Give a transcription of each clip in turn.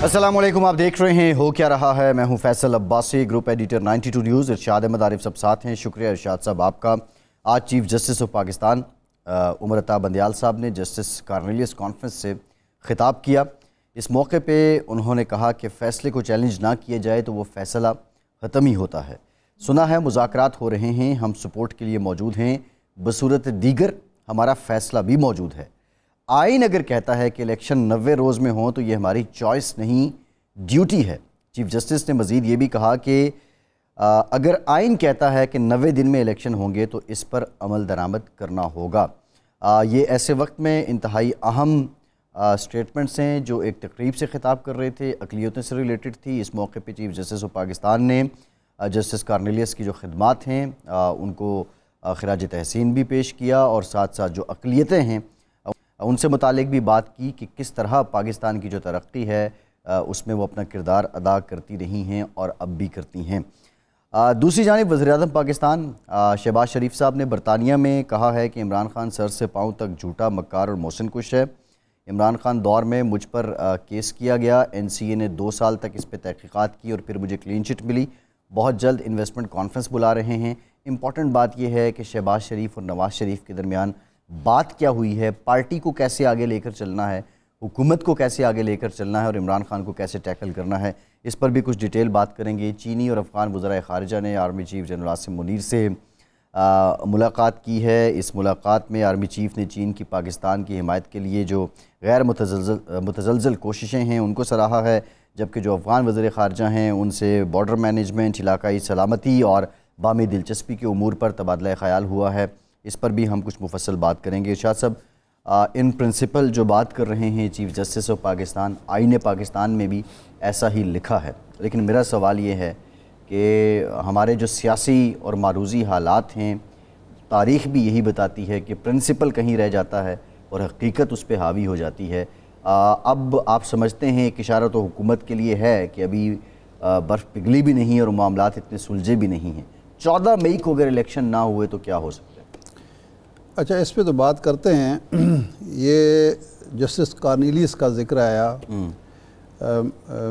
السلام علیکم، آپ دیکھ رہے ہیں ہو کیا رہا ہے۔ میں ہوں Faisal Abbasi, group editor 92 news. Irshad Ahmad Arif sahab ساتھ ہیں۔ شکریہ ارشاد صاحب آپ کا۔ آج chief justice of Pakistan Umar Ata Bandial صاحب نے جسٹس کارنیلیس کانفرنس سے خطاب کیا۔ اس موقع پہ انہوں نے کہا کہ فیصلے کو چیلنج نہ کیا جائے تو وہ فیصلہ ختم ہی ہوتا ہے۔ سنا ہے مذاکرات ہو رہے ہیں، ہم سپورٹ کے لیے موجود ہیں، بصورت دیگر ہمارا فیصلہ بھی موجود ہے۔ آئین اگر کہتا ہے کہ الیکشن 90 روز میں ہوں تو یہ ہماری چوائس نہیں، ڈیوٹی ہے۔ چیف جسٹس نے مزید یہ بھی کہا کہ اگر آئین کہتا ہے کہ 90 دن میں الیکشن ہوں گے تو اس پر عمل درآمد کرنا ہوگا۔ یہ ایسے وقت میں انتہائی اہم سٹیٹمنٹس ہیں جو ایک تقریب سے خطاب کر رہے تھے، اقلیتوں سے ریلیٹڈ تھی۔ اس موقع پہ چیف جسٹس آف پاکستان نے جسٹس کارنیلیس کی جو خدمات ہیں ان کو خراج تحسین بھی پیش کیا، اور ساتھ ساتھ جو اقلیتیں ہیں ان سے متعلق بھی بات کی کہ کس طرح پاکستان کی جو ترقی ہے اس میں وہ اپنا کردار ادا کرتی رہی ہیں اور اب بھی کرتی ہیں۔ دوسری جانب وزیر اعظم پاکستان شہباز شریف صاحب نے برطانیہ میں کہا ہے کہ عمران خان سر سے پاؤں تک جھوٹا، مکار اور محسن کش ہے۔ عمران خان دور میں مجھ پر کیس کیا گیا، NCA نے 2 سال تک اس پہ تحقیقات کی اور پھر مجھے کلین چٹ ملی۔ بہت جلد انویسٹمنٹ کانفرنس بلا رہے ہیں۔ امپورٹنٹ بات یہ ہے کہ شہباز شریف اور نواز شریف کے درمیان بات کیا ہوئی ہے، پارٹی کو کیسے آگے لے کر چلنا ہے، حکومت کو کیسے آگے لے کر چلنا ہے، اور عمران خان کو کیسے ٹیکل کرنا ہے، اس پر بھی کچھ ڈیٹیل بات کریں گے۔ چینی اور افغان وزرائے خارجہ نے army chief general Asim Munir سے ملاقات کی ہے۔ اس ملاقات میں آرمی چیف نے چین کی پاکستان کی حمایت کے لیے جو غیر متزلزل کوششیں ہیں ان کو سراہا ہے، جبکہ جو افغان وزیر خارجہ ہیں ان سے بارڈر مینجمنٹ، علاقائی سلامتی اور باہمی دلچسپی کے امور پر تبادلہ خیال ہوا ہے۔ اس پر بھی ہم کچھ مفصل بات کریں گے۔ ارشاد صاحب، ان پرنسپل جو بات کر رہے ہیں چیف جسٹس آف پاکستان، آئین پاکستان میں بھی ایسا ہی لکھا ہے، لیکن میرا سوال یہ ہے کہ ہمارے جو سیاسی اور معروضی حالات ہیں، تاریخ بھی یہی بتاتی ہے کہ پرنسپل کہیں رہ جاتا ہے اور حقیقت اس پہ حاوی ہو جاتی ہے۔ اب آپ سمجھتے ہیں ایک اشارہ تو حکومت کے لیے ہے کہ ابھی برف پگھلی بھی نہیں اور معاملات اتنے سلجھے بھی نہیں ہیں۔ 14 مئی کو اگر الیکشن نہ ہوئے تو کیا ہو سکتا ہے؟ اچھا، اس پہ تو بات کرتے ہیں۔ یہ جسٹس کارنیلیس کا ذکر آیا،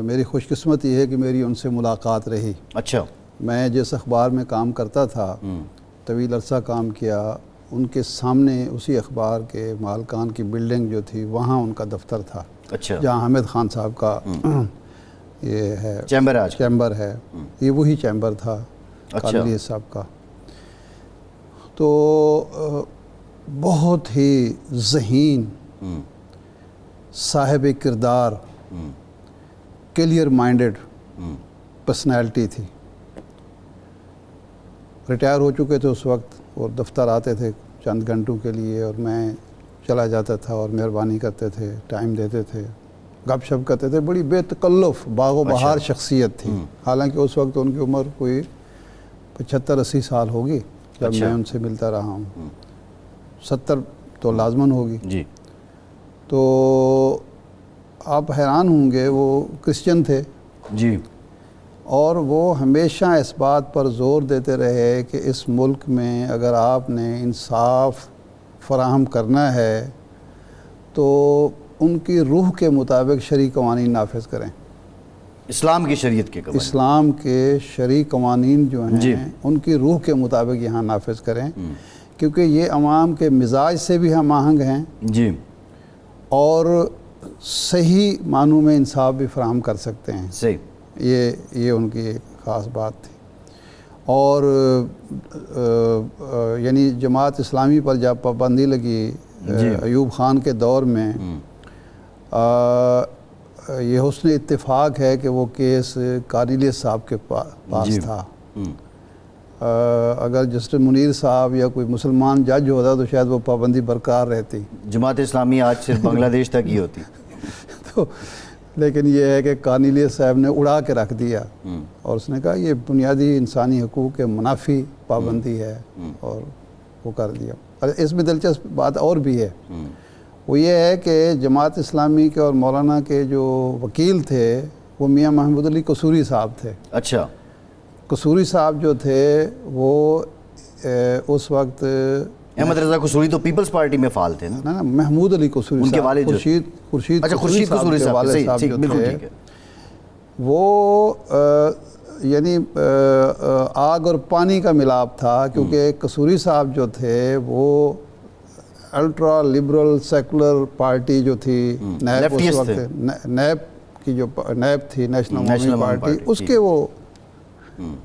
میری خوش قسمتی یہ ہے کہ میری ان سے ملاقات رہی۔ اچھا، میں جس اخبار میں کام کرتا تھا، طویل عرصہ کام کیا، ان کے سامنے اسی اخبار کے مالکان کی بلڈنگ جو تھی وہاں ان کا دفتر تھا۔ اچھا، جہاں حامد خان صاحب کا یہ ہے چیمبر ہے، یہ وہی چیمبر تھا کارنیلیس صاحب کا۔ تو بہت ہی ذہین، صاحب کردار، کلیئر مائنڈڈ پرسنالٹی تھی۔ ریٹائر ہو چکے تھے اس وقت، اور دفتر آتے تھے چند گھنٹوں کے لیے، اور میں چلا جاتا تھا اور مہربانی کرتے تھے، ٹائم دیتے تھے، گپ شپ کرتے تھے۔ بڑی بے تکلف، باغ و بہار شخصیت تھی۔ حالانکہ اس وقت ان کی عمر کوئی 75-80 سال ہوگی جب میں ان سے ملتا رہا ہوں، 70 تو لازماً ہوگی جی۔ تو آپ حیران ہوں گے، وہ کرسچن تھے جی، اور وہ ہمیشہ اس بات پر زور دیتے رہے کہ اس ملک میں اگر آپ نے انصاف فراہم کرنا ہے تو ان کی روح کے مطابق شرعی قوانین نافذ کریں۔ اسلام کی شریعت کے قوانین، اسلام کے شرعی قوانین جو ہیں ان کی روح کے مطابق یہاں نافذ کریں، کیونکہ یہ عوام کے مزاج سے بھی ہم آہنگ ہیں جی، اور صحیح معنوں میں انصاف بھی فراہم کر سکتے ہیں۔ صحیح، یہ ان کی ایک خاص بات تھی۔ اور یعنی جماعت اسلامی پر جب پابندی لگی ایوب خان کے دور میں، یہ حسن اتفاق ہے کہ وہ کیس کارنیلیس صاحب کے پاس تھا۔ اگر جسٹس منیر صاحب یا کوئی مسلمان جج ہوتا تو شاید وہ پابندی برقرار رہتی۔ جماعت اسلامی آج صرف بنگلہ دیش تک ہی ہوتی۔ تو لیکن یہ ہے کہ کارنیلیس صاحب نے اڑا کے رکھ دیا، اور اس نے کہا یہ بنیادی انسانی حقوق کے منافی پابندی ہے، اور وہ کر دیا۔ اس میں دلچسپ بات اور بھی ہے، وہ یہ ہے کہ جماعت اسلامی کے اور مولانا کے جو وکیل تھے وہ میاں محمود علی قصوری صاحب تھے۔ اچھا، قصوری صاحب جو تھے وہ اس وقت احمد رضا قصوری تو پیپلز پارٹی میں فعال تھے نا؟ محمود علی قصوری ان کے والد خورشید اچھا، خورشید قصوری صاحب جو تھے، وہ یعنی آگ اور پانی کا ملاپ تھا، کیونکہ قصوری صاحب جو تھے وہ الٹرا لبرل سیکولر پارٹی جو تھی نیب اس وقت، نیب کی جو نیب تھی نیشنل عوامی پارٹی، اس کے وہ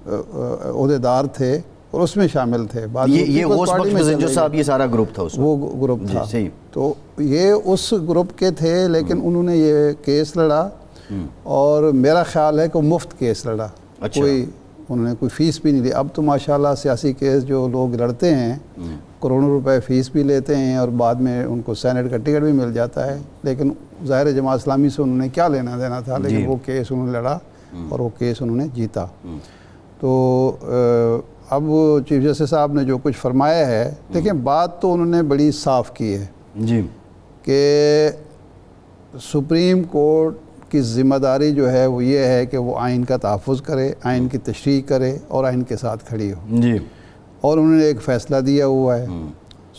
عہدیدار تھے اور اس میں شامل تھے. یہ غوث بخش مزنجر صاحب یہ سارا گروپ تھا، وہ گروپ تھا. تو یہ اس گروپ کے تھے، لیکن انہوں نے یہ کیس لڑا اور میرا خیال ہے کہ مفت کیس لڑا. کوئی انہوں نے کوئی فیس بھی نہیں لی. اب تو ماشاءاللہ سیاسی کیس جو لوگ لڑتے ہیں کروڑوں روپے فیس بھی لیتے ہیں اور بعد میں ان کو سینٹ کا ٹکٹ بھی مل جاتا ہے، لیکن ظاہر جماعت اسلامی سے انہوں نے کیا لینا دینا تھا. لیکن وہ کیس انہوں نے لڑا اور وہ کیس انہوں نے جیتا. تو اب چیف جسٹس صاحب نے جو کچھ فرمایا ہے، دیکھیں بات تو انہوں نے بڑی صاف کی ہے جی کہ سپریم کورٹ کی ذمہ داری جو ہے وہ یہ ہے کہ وہ آئین کا تحفظ کرے، آئین کی تشریح کرے اور آئین کے ساتھ کھڑی ہو. جی. اور انہوں نے ایک فیصلہ دیا ہوا ہے،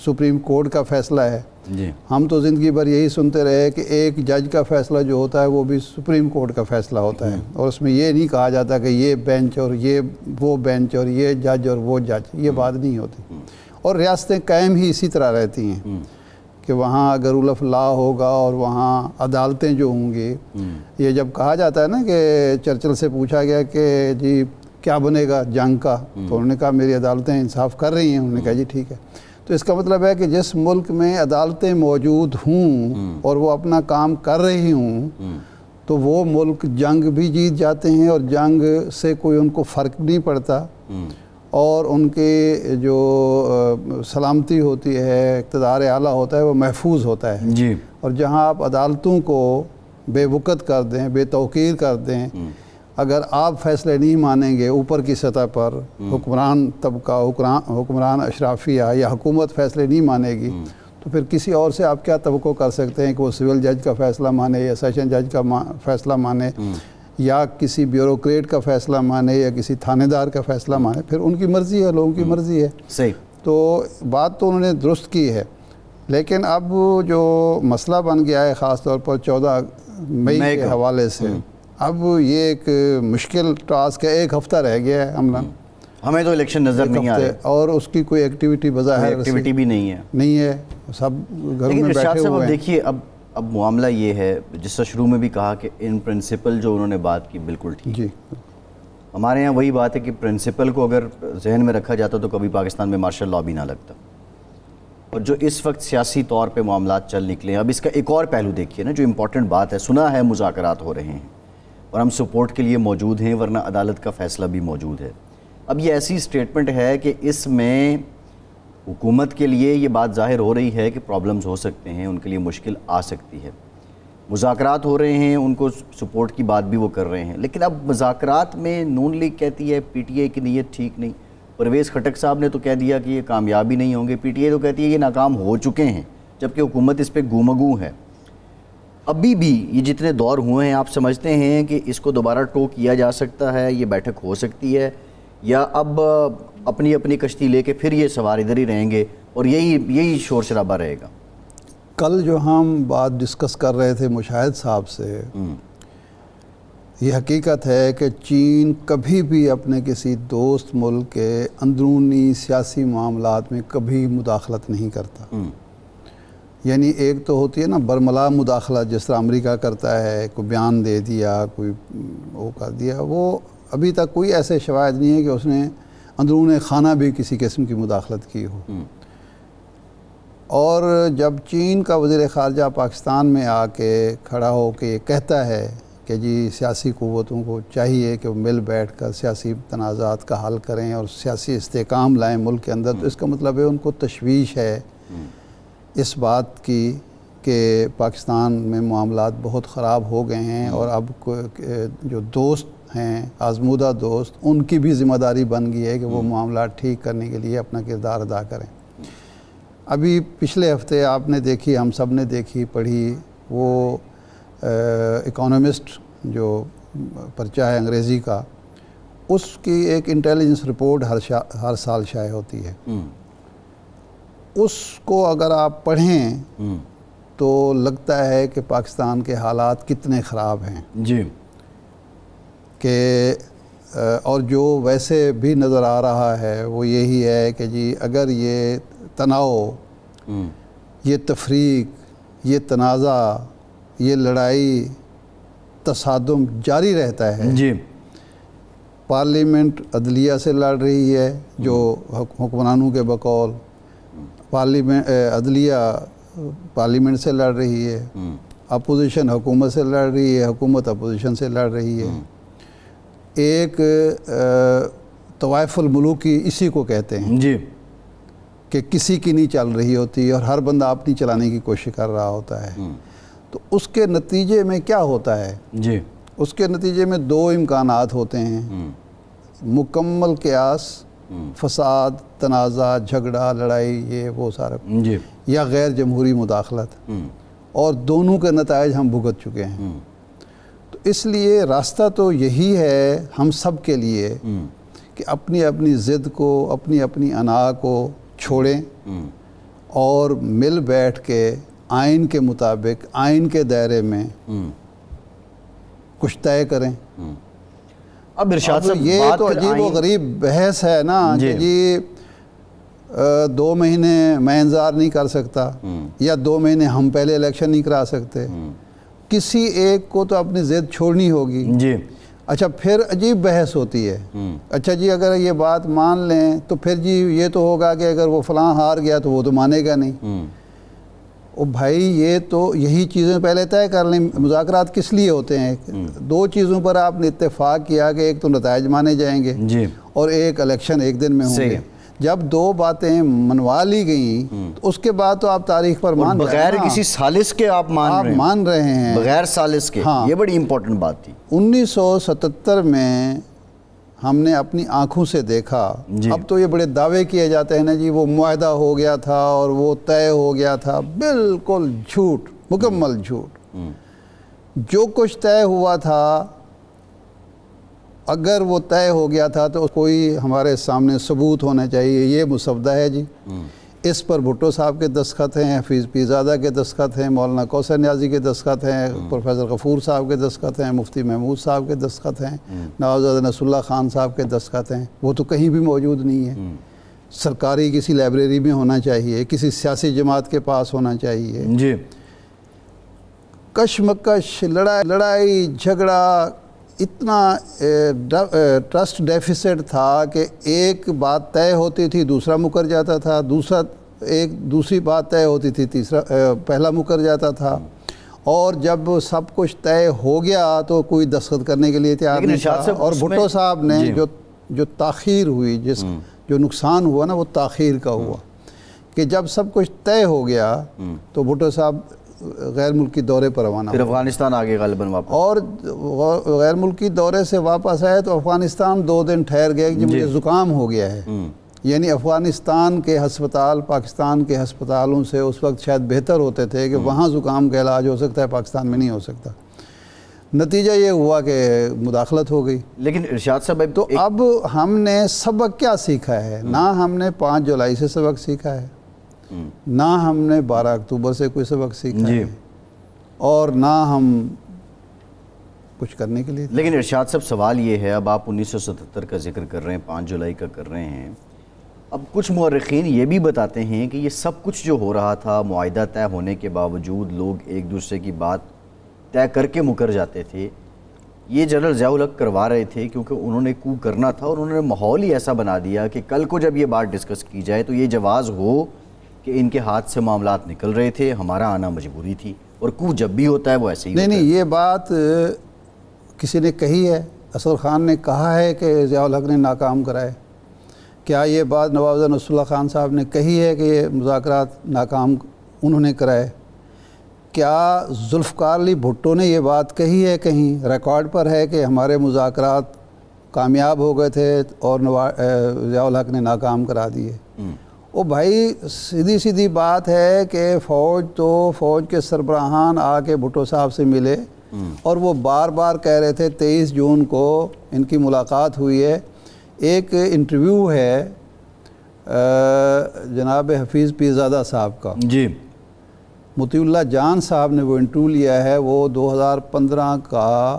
سپریم کورٹ کا فیصلہ ہے. جی. ہم تو زندگی بھر یہی سنتے رہے کہ ایک جج کا فیصلہ جو ہوتا ہے وہ بھی سپریم کورٹ کا فیصلہ ہوتا ہے، اور اس میں یہ نہیں کہا جاتا کہ یہ بینچ اور یہ وہ بینچ اور یہ جج اور وہ جج. یہ بات نہیں ہوتی. اور ریاستیں قائم ہی اسی طرح رہتی ہیں کہ وہاں اگر رول آف لا ہوگا اور وہاں عدالتیں جو ہوں گی. یہ جب کہا جاتا ہے نا کہ چرچل سے پوچھا گیا کہ جی کیا بنے گا جنگ کا، تو انہوں نے کہا میری عدالتیں انصاف کر رہی ہیں. انہوں نے کہا جی ٹھیک ہے. تو اس کا مطلب ہے کہ جس ملک میں عدالتیں موجود ہوں اور وہ اپنا کام کر رہی ہوں تو وہ ملک جنگ بھی جیت جاتے ہیں اور جنگ سے کوئی ان کو فرق نہیں پڑتا، اور ان کی جو سلامتی ہوتی ہے، اقتدار اعلیٰ ہوتا ہے، وہ محفوظ ہوتا ہے. جی. اور جہاں آپ عدالتوں کو بے وقت کر دیں، بے توقیر کر دیں، اگر آپ فیصلے نہیں مانیں گے اوپر کی سطح پر، حکمران طبقہ، حکمران اشرافیہ یا حکومت فیصلے نہیں مانے گی، تو پھر کسی اور سے آپ کیا توقع کر سکتے ہیں کہ وہ سول جج کا فیصلہ مانے یا سیشن جج کا فیصلہ مانے یا کسی بیوروکریٹ کا فیصلہ مانے یا کسی تھانے دار کا فیصلہ مانے. پھر ان کی مرضی ہے، لوگوں کی مرضی ہے. صحیح. تو بات تو انہوں نے درست کی ہے، لیکن اب جو مسئلہ بن گیا ہے خاص طور پر 14 مئی کے حوالے سے، اب یہ ایک مشکل ٹاسک ہے. ایک ہفتہ رہ گیا ہے عملاً. ہمیں تو الیکشن نظر نہیں آ رہے اور اس کی کوئی ایکٹیویٹی بظاہر ایکٹیویٹی بھی نہیں ہے. سب گھروں میں بیٹھے ہوئے ہیں. دیکھیے اب معاملہ یہ ہے، جس سے شروع میں بھی کہا کہ ان پرنسپل جو انہوں نے بات کی بالکل ٹھیک. جی. ہمارے ہاں وہی بات ہے کہ پرنسپل کو اگر ذہن میں رکھا جاتا تو کبھی پاکستان میں مارشل لاء بھی نہ لگتا. اور جو اس وقت سیاسی طور پہ معاملات چل نکلے ہیں، اب اس کا ایک اور پہلو دیکھیے نا، جو امپورٹنٹ بات ہے، سنا ہے مذاکرات ہو رہے ہیں اور ہم سپورٹ کے لیے موجود ہیں، ورنہ عدالت کا فیصلہ بھی موجود ہے. اب یہ ایسی سٹیٹمنٹ ہے کہ اس میں حکومت کے لیے یہ بات ظاہر ہو رہی ہے کہ پرابلمز ہو سکتے ہیں، ان کے لیے مشکل آ سکتی ہے. مذاکرات ہو رہے ہیں، ان کو سپورٹ کی بات بھی وہ کر رہے ہیں، لیکن اب مذاکرات میں نون لیگ کہتی ہے پی ٹی آئی کی نیت ٹھیک نہیں. پرویز خٹک صاحب نے تو کہہ دیا کہ یہ کامیابی نہیں ہوں گے. پی ٹی آئی تو کہتی ہے یہ ناکام ہو چکے ہیں، جبکہ حکومت اس پہ گومگو ہے. ابھی بھی یہ جتنے دور ہوئے ہیں، آپ سمجھتے ہیں کہ اس کو دوبارہ ٹو کیا جا سکتا ہے، یہ بیٹھک ہو سکتی ہے، یا اب اپنی اپنی کشتی لے کے پھر یہ سوار ادھر ہی رہیں گے اور یہی شور شرابہ رہے گا؟ کل جو ہم بات ڈسکس کر رہے تھے مشاہد صاحب سے، یہ حقیقت ہے کہ چین کبھی بھی اپنے کسی دوست ملک کے اندرونی سیاسی معاملات میں کبھی مداخلت نہیں کرتا. یعنی ایک تو ہوتی ہے نا برملا مداخلت، جس طرح امریکہ کرتا ہے، کوئی بیان دے دیا، کوئی وہ کر دیا. وہ ابھی تک کوئی ایسے شواہد نہیں ہے کہ اس نے اندرون خانہ بھی کسی قسم کی مداخلت کی ہو. اور جب چین کا وزیر خارجہ پاکستان میں آ کے کھڑا ہو کے یہ کہتا ہے کہ جی سیاسی قوتوں کو چاہیے کہ وہ مل بیٹھ کر سیاسی تنازعات کا حل کریں اور سیاسی استحکام لائیں ملک کے اندر، تو اس کا مطلب ہے ان کو تشویش ہے اس بات کی کہ پاکستان میں معاملات بہت خراب ہو گئے ہیں، اور اب جو دوست ہیں، آزمودہ دوست، ان کی بھی ذمہ داری بن گئی ہے کہ وہ معاملات ٹھیک کرنے کے لیے اپنا کردار ادا کریں. ابھی پچھلے ہفتے آپ نے دیکھی، ہم سب نے دیکھی، پڑھی، وہ اکانومسٹ جو پرچہ ہے انگریزی کا، اس کی ایک انٹیلیجنس رپورٹ ہر سال شائع ہوتی ہے. اس کو اگر آپ پڑھیں تو لگتا ہے کہ پاکستان کے حالات کتنے خراب ہیں. جی. کہ اور جو ویسے بھی نظر آ رہا ہے وہ یہی ہے کہ جی اگر یہ تناؤ، یہ تفریق، یہ تنازع، یہ لڑائی تصادم جاری رہتا ہے، جی پارلیمنٹ عدلیہ سے لڑ رہی ہے جو حکمرانوں کے بقول، عدلیہ پارلیمنٹ سے لڑ رہی ہے، اپوزیشن حکومت سے لڑ رہی ہے، حکومت اپوزیشن سے لڑ رہی ہے، ایک طوائف الملوکی اسی کو کہتے ہیں جی کہ کسی کی نہیں چل رہی ہوتی اور ہر بندہ اپنی چلانے کی کوشش کر رہا ہوتا ہے. تو اس کے نتیجے میں کیا ہوتا ہے؟ جی اس کے نتیجے میں دو امکانات ہوتے ہیں: مکمل قیاس، فساد، تنازع، جھگڑا، لڑائی، یہ وہ سارا، جی یا غیر جمہوری مداخلت، اور دونوں کے نتائج ہم بھگت چکے ہیں. تو اس لیے راستہ تو یہی ہے ہم سب کے لیے کہ اپنی اپنی ضد کو، اپنی اپنی انا کو چھوڑیں اور مل بیٹھ کے آئین کے مطابق، آئین کے دائرے میں کچھ طے کریں. اب ارشاد صاحب یہ بات تو پھر عجیب و آئین- غریب بحث ہے نا کہ جی 2 مہینے میں انتظار نہیں کر سکتا، یا 2 مہینے ہم پہلے الیکشن نہیں کرا سکتے. کسی ایک کو تو اپنی ضد چھوڑنی ہوگی. جی اچھا پھر عجیب بحث ہوتی ہے. اچھا جی اگر یہ بات مان لیں تو پھر جی یہ تو ہوگا کہ اگر وہ فلاں ہار گیا تو وہ تو مانے گا نہیں. او بھائی یہ تو یہی چیزیں پہلے طے کر لیں. مذاکرات کس لیے ہوتے ہیں؟ 2 چیزوں پر آپ نے اتفاق کیا کہ ایک تو نتائج مانے جائیں گے جی اور ایک الیکشن ایک دن میں ہوں گے. صحیح. جب 2 باتیں منوا لی گئیں تو اس کے بعد تو آپ تاریخ پر مان جائیں بغیر نا. کسی سالس کے آپ مان رہے ہیں، ہیں بغیر سالس کے. ہاں. یہ بڑی امپورٹنٹ بات تھی. 1977 میں ہم نے اپنی آنکھوں سے دیکھا. جی. اب تو یہ بڑے دعوے کیے جاتے ہیں نا جی وہ معاہدہ ہو گیا تھا اور وہ طے ہو گیا تھا. بالکل جھوٹ، مکمل جھوٹ. جو کچھ طے ہوا تھا، اگر وہ طے ہو گیا تھا تو کوئی ہمارے سامنے ثبوت ہونا چاہیے. یہ مسودہ ہے جی، اس پر بھٹو صاحب کے دستخط ہیں، حفیظ پیرزادہ کے دستخط ہیں، مولانا کوثر نیازی کے دستخط ہیں، پروفیسر غفور صاحب کے دستخط ہیں، مفتی محمود صاحب کے دستخط ہیں، نوازاد نصر اللہ خان صاحب کے دستخط ہیں. وہ تو کہیں بھی موجود نہیں ہے. سرکاری کسی لائبریری میں ہونا چاہیے، کسی سیاسی جماعت کے پاس ہونا چاہیے. جی کشمکش، لڑائی جھگڑا، اتنا ٹرسٹ ڈیفیسٹ تھا کہ ایک بات طے ہوتی تھی دوسرا مکر جاتا تھا، دوسری بات طے ہوتی تھی پہلا مکر جاتا تھا. اور جب سب کچھ طے ہو گیا تو کوئی دستخط کرنے کے لیے تیار نہیں تھا. اور بھٹو صاحب نے جو تاخیر ہوئی، جو نقصان ہوا نا وہ تاخیر کا ہوا کہ جب سب کچھ طے ہو گیا تو بھٹو صاحب غیر ملکی دورے پر روانہ پھر افغانستان آگے غالباً واپس. اور غیر ملکی دورے سے واپس آئے تو افغانستان 2 دن ٹھہر گئے کہ مجھے زکام ہو گیا ہے. یعنی افغانستان کے ہسپتال پاکستان کے ہسپتالوں سے اس وقت شاید بہتر ہوتے تھے کہ وہاں زکام کا علاج ہو سکتا ہے، پاکستان میں نہیں ہو سکتا. نتیجہ یہ ہوا کہ مداخلت ہو گئی. لیکن ارشاد صاحب تو اب ہم نے سبق کیا سیکھا ہے؟ نہ ہم نے 5 جولائی سے سبق سیکھا ہے، نہ ہم نے 12 اکتوبر سے کوئی سبق سیکھا ہے، اور نہ ہم کچھ کرنے کے لیے. لیکن ارشاد صاحب سوال یہ ہے، اب آپ 1977 کا ذکر کر رہے ہیں، 5 جولائی کا کر رہے ہیں. اب کچھ مورخین یہ بھی بتاتے ہیں کہ یہ سب کچھ جو ہو رہا تھا، معاہدہ طے ہونے کے باوجود لوگ ایک دوسرے کی بات طے کر کے مکر جاتے تھے. یہ جنرل ضیاء الحق کروا رہے تھے کیونکہ انہوں نے کو کرنا تھا، اور انہوں نے ماحول ہی ایسا بنا دیا کہ کل کو جب یہ بات ڈسکس کی جائے تو یہ جواز ہو کہ ان کے ہاتھ سے معاملات نکل رہے تھے، ہمارا آنا مجبوری تھی. اور کو جب بھی ہوتا ہے وہ ایسے ہی ہوتا ہے. نہیں، یہ بات کسی نے کہی ہے. اصغر خان نے کہا ہے کہ ضیاء الحق نے ناکام کرائے. کیا یہ بات نواب نصر اللہ خان صاحب نے کہی ہے کہ یہ مذاکرات ناکام انہوں نے کرائے؟ کیا ذوالفقار علی بھٹو نے یہ بات کہی ہے کہیں ریکارڈ پر ہے کہ ہمارے مذاکرات کامیاب ہو گئے تھے اور ضیاء الحق نے ناکام کرا دیے؟ او بھائی سیدھی بات ہے کہ فوج کے سربراہان آ کے بھٹو صاحب سے ملے اور وہ بار بار کہہ رہے تھے 23 جون کو ان کی ملاقات ہوئی ہے. ایک انٹرویو ہے جناب حفیظ پیرزادہ صاحب کا، جی مطیع اللہ جان صاحب نے وہ انٹرویو لیا ہے. وہ 2015 کا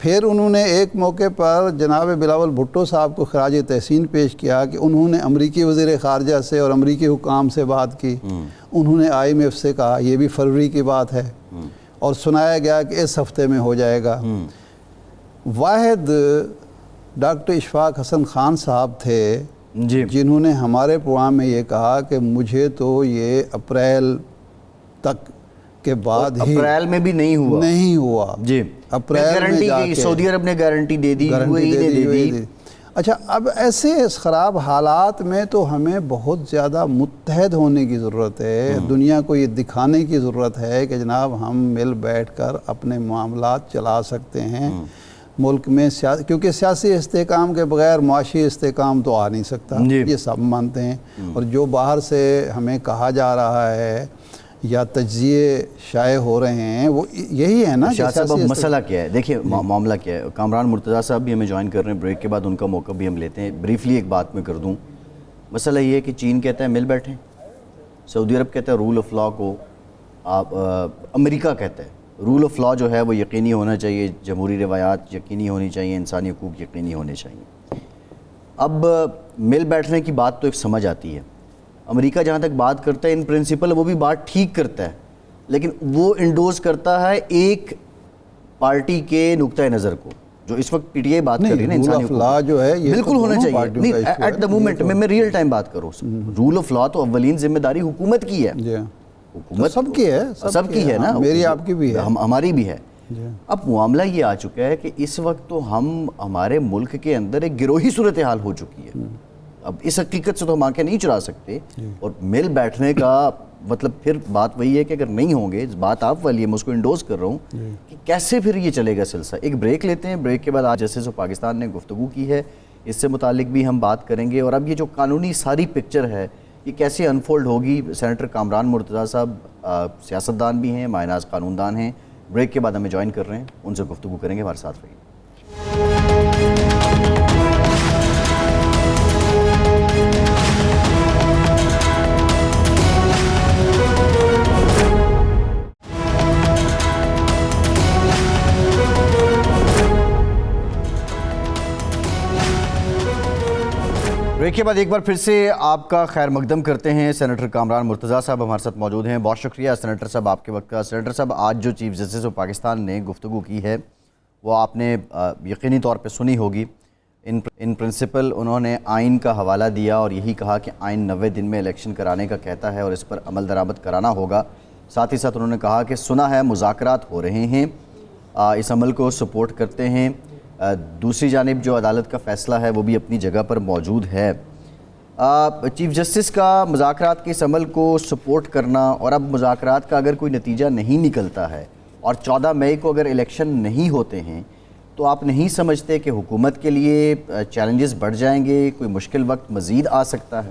پھر انہوں نے ایک موقع پر جناب بلاول بھٹو صاحب کو خراج تحسین پیش کیا کہ انہوں نے امریکی وزیر خارجہ سے اور امریکی حکام سے بات کی، انہوں نے IMF سے کہا، یہ بھی فروری کی بات ہے، اور سنایا گیا کہ اس ہفتے میں ہو جائے گا۔ واحد ڈاکٹر اشفاق حسن خان صاحب تھے جنہوں نے ہمارے پروگرام میں یہ کہا کہ مجھے تو یہ اپریل تک کے بعد ہی، اپریل میں بھی نہیں ہوا جی، اپریل میں جا کے سعودی عرب نے گارنٹی دے دی، اچھا اب ایسے اس خراب حالات میں تو ہمیں بہت زیادہ متحد ہونے کی ضرورت ہے، دنیا کو یہ دکھانے کی ضرورت ہے کہ جناب ہم مل بیٹھ کر اپنے معاملات چلا سکتے ہیں ملک میں، کیونکہ سیاسی استحکام کے بغیر معاشی استحکام تو آ نہیں سکتا، یہ سب مانتے ہیں۔ اور جو باہر سے ہمیں کہا جا رہا ہے یا تجزیے شائع ہو رہے ہیں وہ یہی ہے نا۔ شاہ صاحب اب مسئلہ کیا ہے، دیکھیں معاملہ کیا ہے، کامران مرتضیٰ صاحب بھی ہمیں جوائن کر رہے ہیں، بریک کے بعد ان کا موقع بھی ہم لیتے ہیں۔ بریفلی ایک بات میں کر دوں، مسئلہ یہ ہے کہ چین کہتا ہے مل بیٹھیں، سعودی عرب کہتا ہے رول آف لا کو، امریکہ کہتا ہے رول آف لا جو ہے وہ یقینی ہونا چاہیے، جمہوری روایات یقینی ہونی چاہیے، انسانی حقوق یقینی ہونے چاہیے۔ اب مل بیٹھنے کی بات تو ایک سمجھ آتی ہے، امریکہ جہاں تک بات کرتا ہے ان پرنسپل وہ بھی بات ٹھیک کرتا ہے، لیکن وہ انڈوز کرتا ہے ایک پارٹی کے نقطۂ نظر کو، جو اس وقت پی ٹی آئی بات کر رہی ہے نا، انسانی حقوق جو ہے یہ بالکل ہونا چاہیے، ایٹ دا مومنٹ میں ریئل ٹائم بات کروں، رول آف لا تو اولین ذمہ داری حکومت کی ہے، حکومت سب کی ہے، سب کی ہے نا، میری آپ کی بھی ہے، ہماری بھی ہے۔ اب معاملہ یہ آ چکا ہے کہ اس وقت تو ہمارے ملک کے اندر ایک گروہی صورتحال ہو چکی ہے، اب اس حقیقت سے تو ہم آنکھیں نہیں چرا سکتے، اور مل بیٹھنے کا مطلب پھر بات وہی ہے کہ اگر نہیں ہوں گے، بات آپ والی ہے، میں اس کو انڈوز کر رہا ہوں کہ کیسے پھر یہ چلے گا سلسلہ۔ ایک بریک لیتے ہیں، بریک کے بعد آج جسٹس آف پاکستان نے گفتگو کی ہے، اس سے متعلق بھی ہم بات کریں گے، اور اب یہ جو قانونی ساری پکچر ہے یہ کیسے انفولڈ ہوگی۔ سینیٹر کامران مرتضیٰ صاحب سیاستدان بھی ہیں، ماہ ناز قانون دان ہیں، بریک کے بعد ہمیں جوائن کر رہے ہیں، ان سے گفتگو کریں گے، ہمارے ساتھ رہیے۔ بریک کے بعد ایک بار پھر سے آپ کا خیر مقدم کرتے ہیں۔ سینیٹر کامران مرتضیٰ صاحب ہمارے ساتھ موجود ہیں، بہت شکریہ سینیٹر صاحب آپ کے وقت کا۔ سینیٹر صاحب آج جو چیف جسٹس آف پاکستان نے گفتگو کی ہے وہ آپ نے یقینی طور پہ سنی ہوگی۔ ان پرنسپل انہوں نے آئین کا حوالہ دیا اور یہی کہا کہ آئین 90 دن میں الیکشن کرانے کا کہتا ہے اور اس پر عمل درآمد کرانا ہوگا۔ ساتھ ہی ساتھ انہوں نے کہا کہ سنا ہے مذاکرات ہو رہے ہیں، اس عمل کو سپورٹ کرتے ہیں۔ دوسری جانب جو عدالت کا فیصلہ ہے وہ بھی اپنی جگہ پر موجود ہے۔ چیف جسٹس کا مذاکرات کے اس عمل کو سپورٹ کرنا، اور اب مذاکرات کا اگر کوئی نتیجہ نہیں نکلتا ہے اور 14 مئی کو اگر الیکشن نہیں ہوتے ہیں تو آپ نہیں سمجھتے کہ حکومت کے لیے چیلنجز بڑھ جائیں گے، کوئی مشکل وقت مزید آ سکتا ہے؟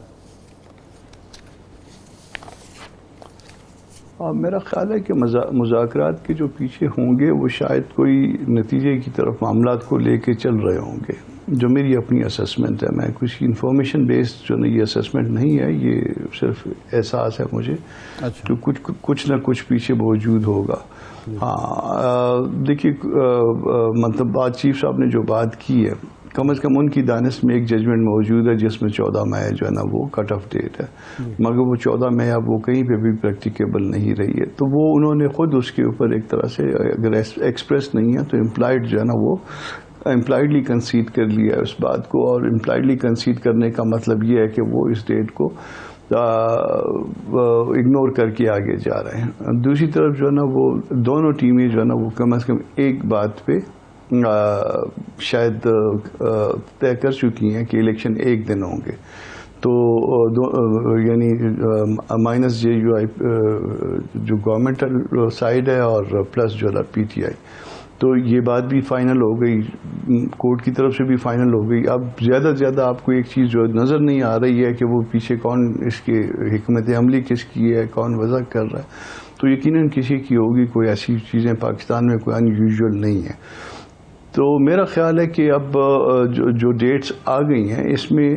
میرا خیال ہے کہ مذاکرات کے جو پیچھے ہوں گے وہ شاید کوئی نتیجے کی طرف معاملات کو لے کے چل رہے ہوں گے، جو میری اپنی اسسمنٹ ہے۔ میں کچھ انفارمیشن بیسڈ جو یہ اسسمنٹ نہیں ہے، یہ صرف احساس ہے مجھے، تو کچھ نہ کچھ پیچھے موجود ہوگا۔ ہاں دیکھیے، مطلب بات چیف صاحب نے جو بات کی ہے، کم از کم ان کی دانست میں ایک ججمنٹ موجود ہے جس میں 14 مئی جو ہے نا وہ کٹ آف ڈیٹ ہے، مگر وہ 14 مئی اب وہ کہیں پہ بھی پریکٹیکیبل نہیں رہی ہے، تو وہ انہوں نے خود اس کے اوپر ایک طرح سے اگر ایکسپریس نہیں ہے تو امپلائڈ جو ہے نا وہ امپلائڈلی کنسیڈ کر لیا ہے اس بات کو، اور امپلائڈلی کنسیڈ کرنے کا مطلب یہ ہے کہ وہ اس ڈیٹ کو اگنور کر کے آگے جا رہے ہیں۔ دوسری طرف جو ہے نا وہ دونوں ٹیمیں جو ہے نا وہ کم از کم ایک بات پہ شاید طے کر چکی ہیں کہ الیکشن ایک دن ہوں گے، تو یعنی مائنس جے یو آئی جو گورنمنٹل سائڈ ہے اور پلس جو ہے پی ٹی آئی، تو یہ بات بھی فائنل ہو گئی، کورٹ کی طرف سے بھی فائنل ہو گئی۔ اب زیادہ سے زیادہ آپ کو ایک چیز جو نظر نہیں آ رہی ہے کہ وہ پیچھے کون اس کی حکمت عملی کس کی ہے، کون وضع کر رہا ہے، تو یقیناً کسی کی ہوگی، کوئی ایسی چیزیں پاکستان میں کوئی ان یوزول نہیں ہے۔ تو میرا خیال ہے کہ اب جو ڈیٹس آ گئی ہیں اس میں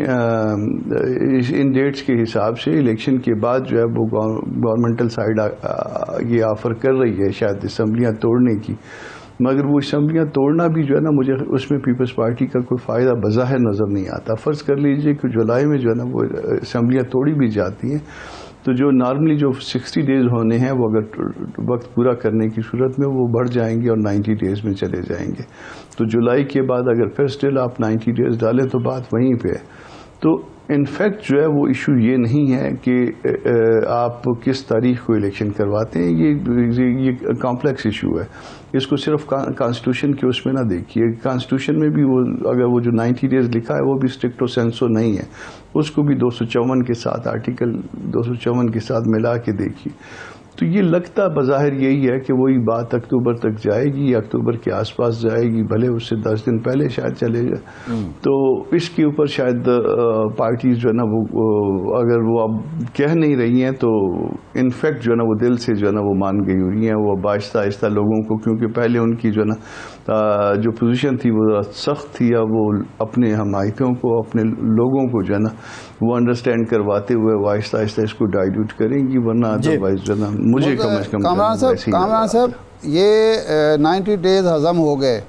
ان ڈیٹس کے حساب سے الیکشن کے بعد جو ہے وہ گورنمنٹل سائڈ یہ آفر کر رہی ہے شاید اسمبلیاں توڑنے کی، مگر وہ اسمبلیاں توڑنا بھی جو ہے نا مجھے اس میں پیپلز پارٹی کا کوئی فائدہ بظاہر نظر نہیں آتا. فرض کر لیجئے کہ جولائی میں جو ہے نا وہ اسمبلیاں توڑی بھی جاتی ہیں تو جو نارملی جو 60 ڈیز ہونے ہیں وہ اگر وقت پورا کرنے کی صورت میں وہ بڑھ جائیں گے اور 90 ڈیز میں چلے جائیں گے. تو جولائی کے بعد اگر پھر اسٹل آپ 90 ڈیز ڈالیں تو بات وہیں پہ ہے. تو انفیکٹ جو ہے وہ ایشو یہ نہیں ہے کہ آپ کس تاریخ کو الیکشن کرواتے ہیں. یہ کمپلیکس ایشو ہے. اس کو صرف کانسٹیٹیوشن کے اس میں نہ دیکھیے. کانسٹیٹیوشن میں بھی وہ اگر وہ جو 90 ڈیز لکھا ہے وہ بھی اسٹرکٹو سینسو نہیں ہے. اس کو بھی 254 کے ساتھ آرٹیکل 254 کے ساتھ ملا کے دیکھیے. تو یہ لگتا بظاہر یہی ہے کہ وہی بات اکتوبر تک جائے گی یا اکتوبر کے آس پاس جائے گی, بھلے اس سے 10 دن پہلے شاید چلے جائے. تو اس کے اوپر شاید پارٹیز جو ہے نا وہ اگر وہ اب کہہ نہیں رہی ہیں تو انفیکٹ جو ہے نا وہ دل سے جو ہے نا وہ مان گئی ہوئی ہیں. وہ آہستہ آہستہ لوگوں کو, کیونکہ پہلے ان کی جو ہے نا جو پوزیشن تھی وہ سخت تھی, یا وہ اپنے حمایتوں کو, اپنے لوگوں کو جو ہے نا وہ انڈرسٹینڈ کرواتے ہوئے وہ آہستہ آہستہ اس کو ڈائلیوٹ کریں گی, ورنہ ادروائز جو ہے نا مجھے کم از کم کامران صاحب یہ 90 ڈیز ہضم ہو گئے.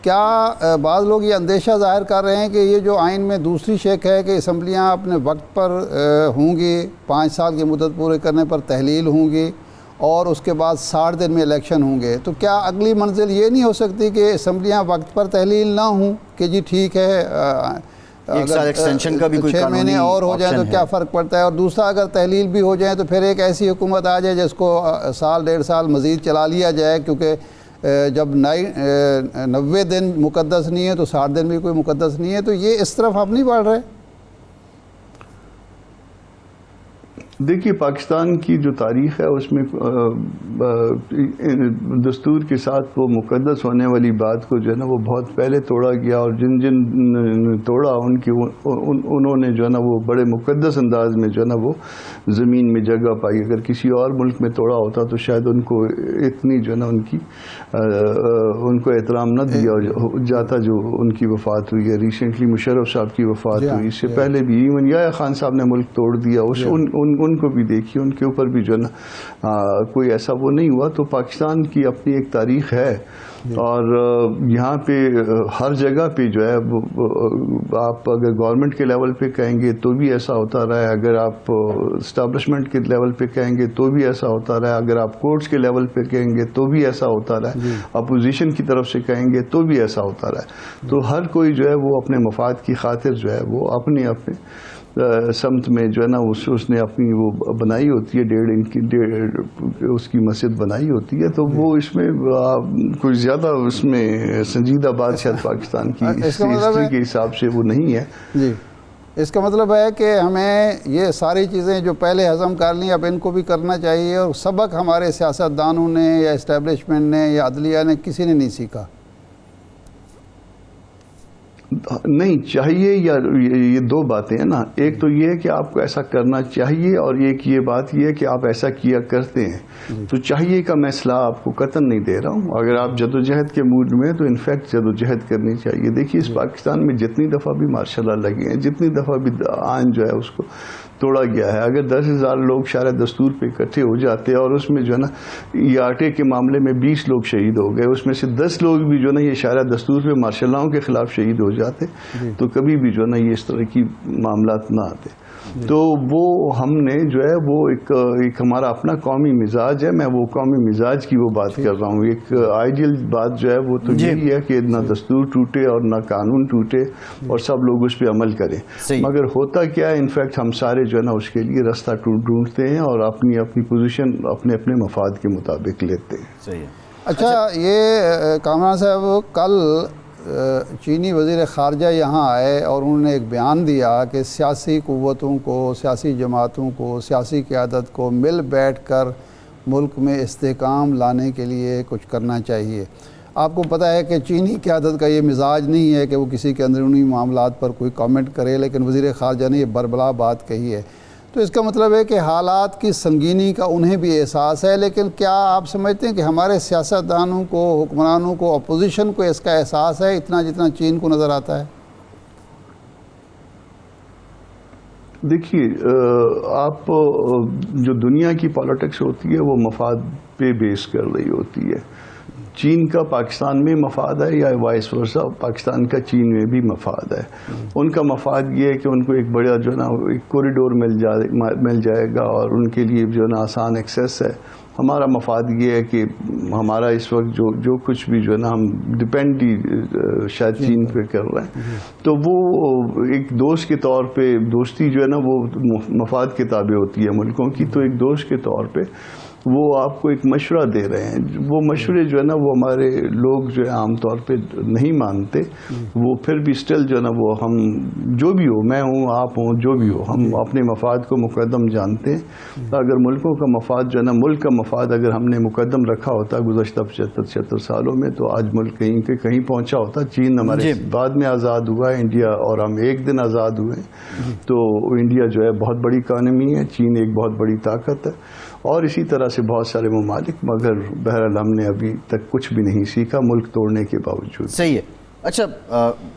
کیا بعض لوگ یہ اندیشہ ظاہر کر رہے ہیں کہ یہ جو آئین میں دوسری شق ہے کہ اسمبلیاں اپنے وقت پر ہوں گی, 5 سال کی مدت پورے کرنے پر تحلیل ہوں گی اور اس کے بعد 60 دن میں الیکشن ہوں گے, تو کیا اگلی منزل یہ نہیں ہو سکتی کہ اسمبلیاں وقت پر تحلیل نہ ہوں کہ جی ٹھیک ہے ایک سال ایکسٹینشن کا بھی کوئی 6 مہینے اور ہو جائیں تو کیا فرق پڑتا ہے, اور دوسرا اگر تحلیل بھی ہو جائے تو پھر ایک ایسی حکومت آ جائے جس کو 1.5 سال مزید چلا لیا جائے, کیونکہ جب 90 دن مقدس نہیں ہے تو 60 دن بھی کوئی مقدس نہیں ہے. تو یہ اس طرف آپ نہیں بڑھ رہے؟ دیکھیے پاکستان کی جو تاریخ ہے اس میں دستور کے ساتھ وہ مقدس ہونے والی بات کو جو ہے نا وہ بہت پہلے توڑا گیا, اور جن جن توڑا انہوں نے جو ہے نا وہ بڑے مقدس انداز میں جو ہے نا وہ زمین میں جگہ پائی. اگر کسی اور ملک میں توڑا ہوتا تو شاید ان کو اتنی جو ہے نا ان کو احترام نہ دیا جاتا جو ان کی وفات ہوئی ہے. ریسنٹلی مشرف صاحب کی وفات ہوئی, اس سے پہلے بھی ایون یحییٰ خان صاحب نے ملک توڑ دیا. ان کو بھی دیکھیے, ان کے اوپر بھی جو ہے نا کوئی ایسا وہ نہیں ہوا. تو پاکستان کی اپنی ایک تاریخ ہے, اور یہاں پہ ہر جگہ پہ جو ہے آپ اگر گورنمنٹ کے لیول پہ کہیں گے تو بھی ایسا ہوتا رہا ہے, اگر آپ اسٹیبلشمنٹ کے لیول پہ کہیں گے تو بھی ایسا ہوتا رہا ہے, اگر آپ کورٹس کے لیول پہ کہیں گے تو بھی ایسا ہوتا رہا ہے, اپوزیشن کی طرف سے کہیں گے تو بھی ایسا ہوتا رہا ہے. تو ہر کوئی جو ہے وہ اپنے مفاد کی خاطر جو ہے وہ اپنے سمت میں جو ہے نا اس نے اپنی وہ بنائی ہوتی ہے, 1.5 انچ کی اس کی مسجد بنائی ہوتی ہے. تو وہ اس میں کوئی زیادہ اس میں سنجیدہ بات شاید پاکستان کی ہسٹری کے حساب سے وہ نہیں ہے. جی, اس کا مطلب ہے کہ ہمیں یہ ساری چیزیں جو پہلے ہضم کر لیں اب ان کو بھی کرنا چاہیے, اور سبق ہمارے سیاستدانوں نے یا اسٹیبلشمنٹ نے یا عدلیہ نے کسی نے نہیں سیکھا. نہیں چاہیے, یا یہ دو باتیں ہیں نا. ایک تو یہ ہے کہ آپ کو ایسا کرنا چاہیے, اور ایک یہ بات یہ ہے کہ آپ ایسا کیا کرتے ہیں. تو چاہیے کا میں اصلاح آپ کو قطعاً نہیں دے رہا ہوں. اگر آپ جدوجہد کے موڈ میں تو انفیکٹ جدوجہد کرنی چاہیے. دیکھیے اس پاکستان میں جتنی دفعہ بھی مارشاء اللہ لگے ہیں, جتنی دفعہ بھی آئین جو ہے اس کو توڑا گیا ہے, اگر 10,000 لوگ شارع دستور پہ اکٹھے ہو جاتے ہیں اور اس میں جو ہے نا یہ آٹے کے معاملے میں 20 لوگ شہید ہو گئے, اس میں سے 10 لوگ بھی جو ہے نا یہ شارع دستور پہ مارشاء اللہوں کے خلاف شہید ہو جاتے, تو کبھی بھی جو ہے نا یہ اس طرح کی معاملات نہ آتے. تو وہ ہم نے جو ہے وہ ایک ہمارا اپنا قومی مزاج ہے. میں وہ قومی مزاج کی وہ بات کر رہا ہوں. ایک آئیڈیل بات جو ہے وہ تو یہی ہے کہ نہ دستور ٹوٹے اور نہ قانون ٹوٹے, اور سب لوگ اس پہ عمل کریں. مگر ہوتا کیا ہے, انفیکٹ ہم سارے جو ہے نا اس کے لیے راستہ ڈھونڈتے ہیں اور اپنی اپنی پوزیشن اپنے اپنے مفاد کے مطابق لیتے ہیں. صحیح ہے. اچھا, یہ کامران صاحب کل چینی وزیر خارجہ یہاں آئے اور انہوں نے ایک بیان دیا کہ سیاسی قوتوں کو, سیاسی جماعتوں کو, سیاسی قیادت کو مل بیٹھ کر ملک میں استحکام لانے کے لیے کچھ کرنا چاہیے. آپ کو پتہ ہے کہ چینی قیادت کا یہ مزاج نہیں ہے کہ وہ کسی کے اندرونی معاملات پر کوئی کامنٹ کرے, لیکن وزیر خارجہ نے یہ بربلا بات کہی ہے. تو اس کا مطلب ہے کہ حالات کی سنگینی کا انہیں بھی احساس ہے, لیکن کیا آپ سمجھتے ہیں کہ ہمارے سیاستدانوں کو, حکمرانوں کو, اپوزیشن کو اس کا احساس ہے اتنا جتنا چین کو نظر آتا ہے؟ دیکھیے آپ جو دنیا کی پالیٹکس ہوتی ہے وہ مفاد پہ بیس کر رہی ہوتی ہے. چین کا پاکستان میں مفاد ہے یا وائس ورسا پاکستان کا چین میں بھی مفاد ہے. ان کا مفاد یہ ہے کہ ان کو ایک بڑا جو ہے نا ایک کوریڈور مل جائے گا اور ان کے لیے جو ہے نا آسان ایکسیس ہے. ہمارا مفاد یہ ہے کہ ہمارا اس وقت جو کچھ بھی جو ہے نا ہم ڈپینڈ شاید چین پہ کر رہے ہیں, تو وہ ایک دوست کے طور پہ, دوستی جو ہے نا وہ مفاد کے تابع ہوتی ہے ملکوں کی, تو ایک دوست کے طور پہ وہ آپ کو ایک مشورہ دے رہے ہیں. وہ مشورے جو ہے نا وہ ہمارے لوگ جو ہے عام طور پہ نہیں مانتے, وہ پھر بھی اسٹل جو ہے نا وہ ہم جو بھی ہو, میں ہوں آپ ہوں جو بھی ہو, ہم اپنے مفاد کو مقدم جانتے ہیں. اگر ملکوں کا مفاد جو ہے نا ملک کا مفاد اگر ہم نے مقدم رکھا ہوتا گزشتہ 75 سالوں میں تو آج ملک کہیں کے کہیں پہنچا ہوتا. چین ہمارے بعد میں آزاد ہوا ہے انڈیا, اور ہم ایک دن آزاد ہوئے, تو انڈیا جو ہے بہت بڑی اکانومی ہے, چین ایک بہت بڑی طاقت ہے, اور اسی طرح سے بہت سارے ممالک, مگر بہرحال ہم نے ابھی تک کچھ بھی نہیں سیکھا ملک توڑنے کے باوجود. صحیح ہے. اچھا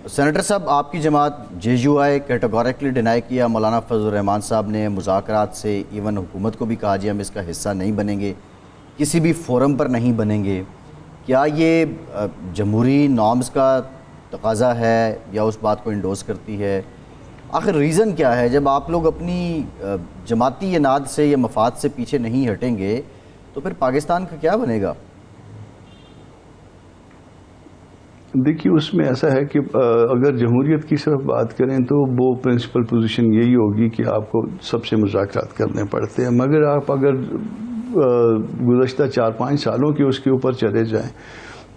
سینیٹر صاحب, آپ کی جماعت JUI کیٹیگوریکلی ڈینائی کیا. مولانا فضل الرحمان صاحب نے مذاکرات سے ایون حکومت کو بھی کہا جی ہم اس کا حصہ نہیں بنیں گے, کسی بھی فورم پر نہیں بنیں گے. کیا یہ جمہوری نارمز کا تقاضا ہے یا اس بات کو انڈوز کرتی ہے؟ آخر ریزن کیا ہے؟ جب آپ لوگ اپنی جماعتی اناد سے یا مفاد سے پیچھے نہیں ہٹیں گے تو پھر پاکستان کا کیا بنے گا؟ دیکھیے اس میں ایسا ہے کہ اگر جمہوریت کی صرف بات کریں تو وہ پرنسپل پوزیشن یہی ہوگی کہ آپ کو سب سے مذاکرات کرنے پڑتے ہیں, مگر آپ اگر گزشتہ 4-5 سالوں کے اس کے اوپر چلے جائیں,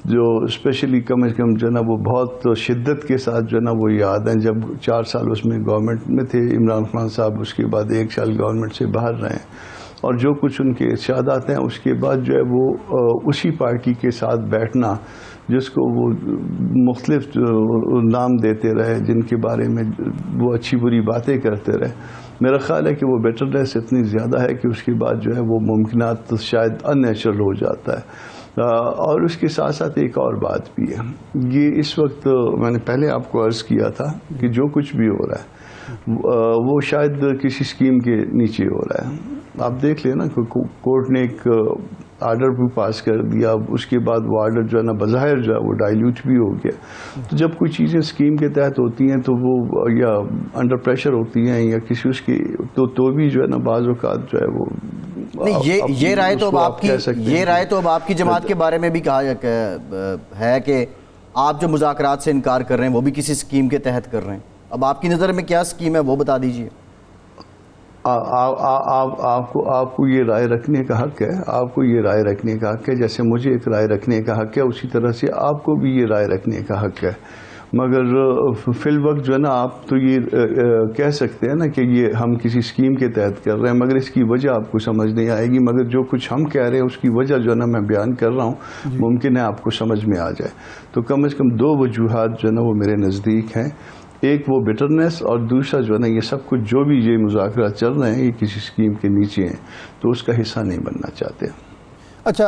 جو اسپیشلی کم از کم جو ہے نا وہ بہت شدت کے ساتھ جو ہے نا وہ یاد ہیں, جب 4 سال اس میں گورنمنٹ میں تھے عمران خان صاحب, اس کے بعد 1 سال گورنمنٹ سے باہر رہے, اور جو کچھ ان کے ارشادات ہیں اس کے بعد جو ہے وہ اسی پارٹی کے ساتھ بیٹھنا جس کو وہ مختلف نام دیتے رہے, جن کے بارے میں وہ اچھی بری باتیں کرتے رہے, میرا خیال ہے کہ وہ بیٹرنیس اتنی زیادہ ہے کہ اس کے بعد جو ہے وہ ممکنات شاید ان نیچرل ہو جاتا ہے. اور اس کے ساتھ ساتھ ایک اور بات بھی ہے, یہ اس وقت میں نے پہلے آپ کو عرض کیا تھا کہ جو کچھ بھی ہو رہا ہے وہ شاید کسی اسکیم کے نیچے ہو رہا ہے. آپ دیکھ لیں نا کورٹ نے ایک آرڈر بھی پاس کر دیا, اس کے بعد وہ آرڈر جو ہے نا بظاہر جو ہے وہ ڈائلیوٹ بھی ہو گیا. تو جب کوئی چیزیں اسکیم کے تحت ہوتی ہیں تو وہ یا انڈر پریشر ہوتی ہیں یا کسی اس کی تو بھی جو ہے نا بعض اوقات جو ہے وہ نہیں, یہ رائے تو اب آپ کی جماعت کے بارے میں بھی کہا ہے کہ آپ جو مذاکرات سے انکار کر رہے ہیں وہ بھی کسی اسکیم کے تحت کر رہے ہیں. اب آپ کی نظر میں کیا اسکیم ہے وہ بتا دیجئے. آپ کو یہ رائے رکھنے کا حق ہے, آپ کو یہ رائے رکھنے کا حق ہے, جیسے مجھے ایک رائے رکھنے کا حق ہے اسی طرح سے آپ کو بھی یہ رائے رکھنے کا حق ہے. مگر فی الوقت جو ہے نا آپ تو یہ کہہ سکتے ہیں نا کہ یہ ہم کسی اسکیم کے تحت کر رہے ہیں, مگر اس کی وجہ آپ کو سمجھ نہیں آئے گی. مگر جو کچھ ہم کہہ رہے ہیں اس کی وجہ جو ہے نا میں بیان کر رہا ہوں, ممکن ہے آپ کو سمجھ میں آ جائے. تو کم از کم 2 وجوہات جو ہے نا وہ میرے نزدیک ہیں, ایک وہ بیٹرنیس, اور دوسرا جو ہے نا یہ سب کچھ جو بھی یہ مذاکرات چل رہے ہیں یہ کسی اسکیم کے نیچے ہیں تو اس کا حصہ نہیں بننا چاہتے. اچھا,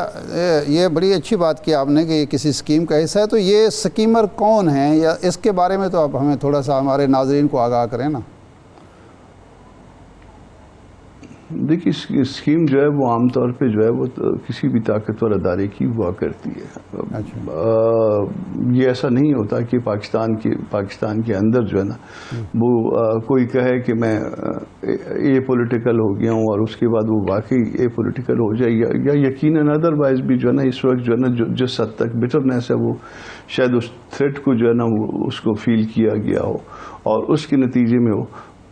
یہ بڑی اچھی بات کی آپ نے کہ یہ کسی اسکیم کا حصہ ہے, تو یہ اسکیمر کون ہیں یا اس کے بارے میں تو آپ ہمیں تھوڑا سا ہمارے ناظرین کو آگاہ کریں نا. دیکھیے اسکیم جو ہے وہ عام طور پہ جو ہے وہ کسی بھی طاقتور ادارے کی ہوا کرتی ہے. یہ ایسا نہیں ہوتا کہ پاکستان کے اندر جو ہے نا وہ کوئی کہے کہ میں اے پولیٹیکل ہو گیا ہوں اور اس کے بعد وہ واقعی اے پولیٹیکل ہو جائے, یا یقیناً ادروائز بھی جو ہے نا اس وقت جو ہے نا جس حد تک بیٹرنیس ہے وہ شاید اس تھریٹ کو جو ہے نا اس کو فیل کیا گیا ہو اور اس کے نتیجے میں ہو.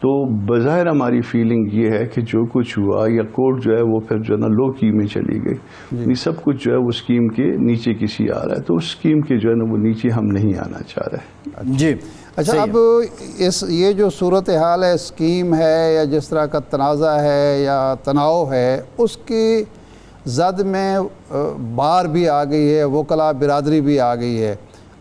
تو بظاہر ہماری فیلنگ یہ ہے کہ جو کچھ ہوا یا کورٹ جو ہے وہ پھر جو ہے نا لو کی میں چلی گئی, یہ سب کچھ جو ہے وہ اسکیم کے نیچے کسی آ رہا ہے, تو اس اسکیم کے جو ہے نا وہ نیچے ہم نہیں آنا چاہ رہے. جی اچھا, اب یہ جو صورتحال ہے اسکیم ہے یا جس طرح کا تنازع ہے یا تناؤ ہے, اس کی زد میں بار بھی آ گئی ہے, وکلاء برادری بھی آ گئی ہے.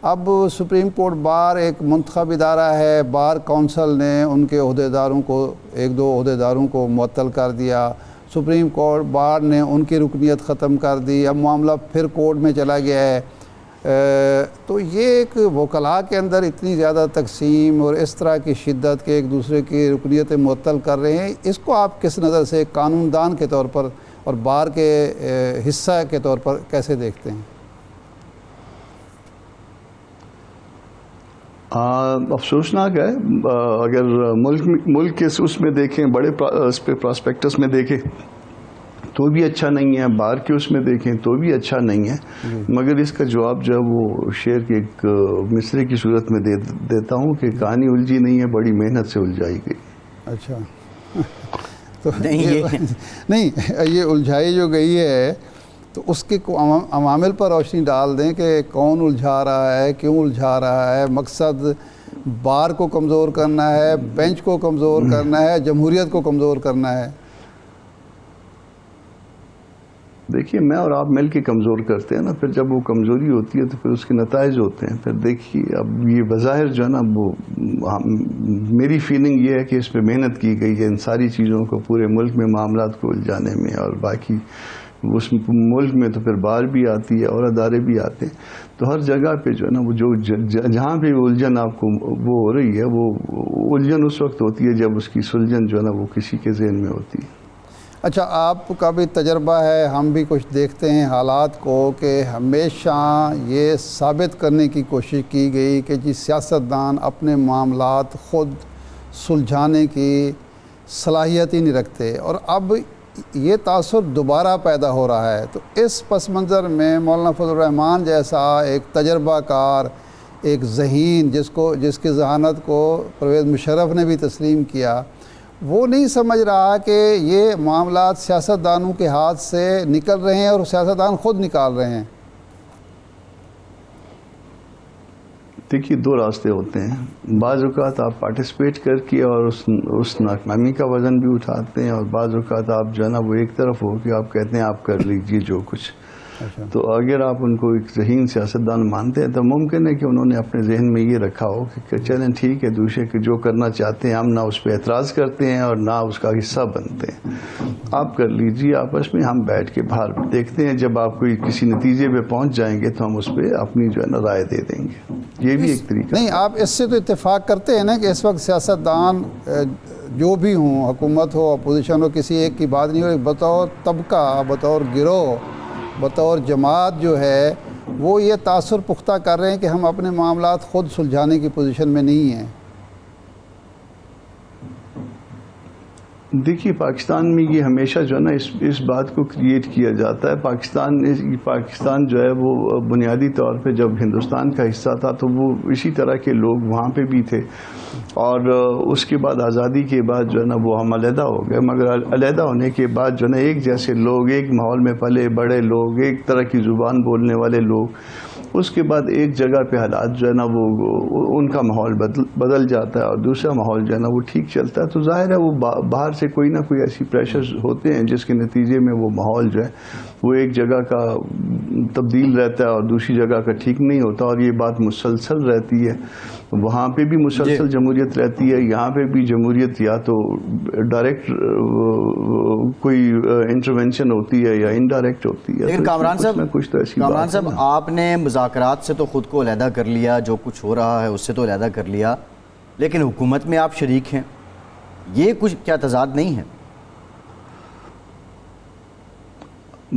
اب سپریم کورٹ بار ایک منتخب ادارہ ہے, بار کونسل نے ان کے عہدیداروں کو 1-2 عہدیداروں کو معطل کر دیا, سپریم کورٹ بار نے ان کی رکنیت ختم کر دی, اب معاملہ پھر کورٹ میں چلا گیا ہے. تو یہ ایک وکلاء کے اندر اتنی زیادہ تقسیم اور اس طرح کی شدت کے ایک دوسرے کی رکنیتیں معطل کر رہے ہیں, اس کو آپ کس نظر سے قانون دان کے طور پر اور بار کے حصہ کے طور پر کیسے دیکھتے ہیں؟ افسوسناک ہے. اگر ملک کے اس میں دیکھیں، بڑے اس پہ پراسپیکٹس میں دیکھیں تو بھی اچھا نہیں ہے، باہر کے اس میں دیکھیں تو بھی اچھا نہیں ہے. مگر اس کا جواب جو ہے وہ شعر کے ایک مصرے کی صورت میں دیتا ہوں کہ کہانی الجھی نہیں ہے، بڑی محنت سے الجھائی گئی. اچھا تو نہیں، یہ الجھائی جو گئی ہے تو اس کے عوامل پر روشنی ڈال دیں کہ کون الجھا رہا ہے، کیوں الجھا رہا ہے. مقصد بار کو کمزور کرنا ہے، بینچ کو کمزور کرنا ہے، جمہوریت کو کمزور کرنا ہے. دیکھیے میں اور آپ مل کے کمزور کرتے ہیں نا، پھر جب وہ کمزوری ہوتی ہے تو پھر اس کے نتائج ہوتے ہیں. پھر دیکھیے اب یہ بظاہر جو ہے نا وہ میری فیلنگ یہ ہے کہ اس پہ محنت کی گئی ہے ان ساری چیزوں کو، پورے ملک میں معاملات کو الجھانے میں، اور باقی اس ملک میں تو پھر باہر بھی آتی ہے اور ادارے بھی آتے ہیں. تو ہر جگہ پہ جو ہے نا وہ جہاں پہ الجھن آپ کو وہ ہو رہی ہے، وہ الجھن اس وقت ہوتی ہے جب اس کی سلجھن جو ہے نا وہ کسی کے ذہن میں ہوتی ہے. اچھا، آپ کا بھی تجربہ ہے، ہم بھی کچھ دیکھتے ہیں حالات کو کہ ہمیشہ یہ ثابت کرنے کی کوشش کی گئی کہ جی سیاستدان اپنے معاملات خود سلجھانے کی صلاحیت ہی نہیں رکھتے، اور اب یہ تاثر دوبارہ پیدا ہو رہا ہے. تو اس پس منظر میں مولانا فضل الرحمان جیسا ایک تجربہ کار، ایک ذہین جس کی ذہانت کو پرویز مشرف نے بھی تسلیم کیا، وہ نہیں سمجھ رہا کہ یہ معاملات سیاستدانوں کے ہاتھ سے نکل رہے ہیں اور سیاستدان خود نکال رہے ہیں. دیکھیے دو راستے ہوتے ہیں. بعض اوقات آپ پارٹیسپیٹ کر کے اور اس ناکامی کا وزن بھی اٹھاتے ہیں، اور بعض اوقات آپ جو ہے نا وہ ایک طرف ہو کہ آپ کہتے ہیں آپ کر لیجیے جو کچھ. تو اگر آپ ان کو ایک ذہین سیاستدان مانتے ہیں تو ممکن ہے کہ انہوں نے اپنے ذہن میں یہ رکھا ہو کہ چلیں ٹھیک ہے، دوسرے کے جو کرنا چاہتے ہیں ہم نہ اس پہ اعتراض کرتے ہیں اور نہ اس کا حصہ بنتے ہیں. آپ کر لیجیے آپس میں، ہم بیٹھ کے باہر دیکھتے ہیں، جب آپ کوئی کسی نتیجے پہ پہنچ جائیں گے تو ہم اس پہ اپنی جو ہے نا رائے دے دیں گے. یہ بھی ایک طریقہ نہیں. آپ اس سے تو اتفاق کرتے ہیں نا کہ اس وقت سیاستدان جو بھی ہوں، حکومت ہو اپوزیشن ہو، کسی ایک کی بات نہیں ہو، بطور طبقہ، بطور گروہ، بطور جماعت جو ہے وہ یہ تاثر پختہ کر رہے ہیں کہ ہم اپنے معاملات خود سلجھانے کی پوزیشن میں نہیں ہیں. دیکھیے پاکستان میں یہ ہمیشہ جو ہے نا اس بات کو کریٹ کیا جاتا ہے. پاکستان جو ہے وہ بنیادی طور پہ جب ہندوستان کا حصہ تھا تو وہ اسی طرح کے لوگ وہاں پہ بھی تھے، اور اس کے بعد آزادی کے بعد جو ہے نا وہ ہم علیحدہ ہو گئے. مگر علیحدہ ہونے کے بعد جو ہے نا ایک جیسے لوگ، ایک ماحول میں پلے بڑے لوگ، ایک طرح کی زبان بولنے والے لوگ، اس کے بعد ایک جگہ پہ حالات جو ہے نا وہ ان کا ماحول بدل جاتا ہے اور دوسرا ماحول جو ہے نا وہ ٹھیک چلتا ہے. تو ظاہر ہے وہ باہر سے کوئی نہ کوئی ایسی پریشرز ہوتے ہیں جس کے نتیجے میں وہ ماحول جو ہے وہ ایک جگہ کا تبدیل رہتا ہے اور دوسری جگہ کا ٹھیک نہیں ہوتا، اور یہ بات مسلسل رہتی ہے. وہاں پہ بھی مسلسل جمہوریت رہتی ہے، یہاں پہ بھی جمہوریت یا تو ڈائریکٹ کوئی انٹرونشن ہوتی ہے یا انڈائریکٹ ہوتی ہے. لیکن کامران صاحب آپ نے مذاکرات سے تو خود کو علیحدہ کر لیا، جو کچھ ہو رہا ہے اس سے تو علیحدہ کر لیا، لیکن حکومت میں آپ شریک ہیں، یہ کچھ کیا تضاد نہیں ہے؟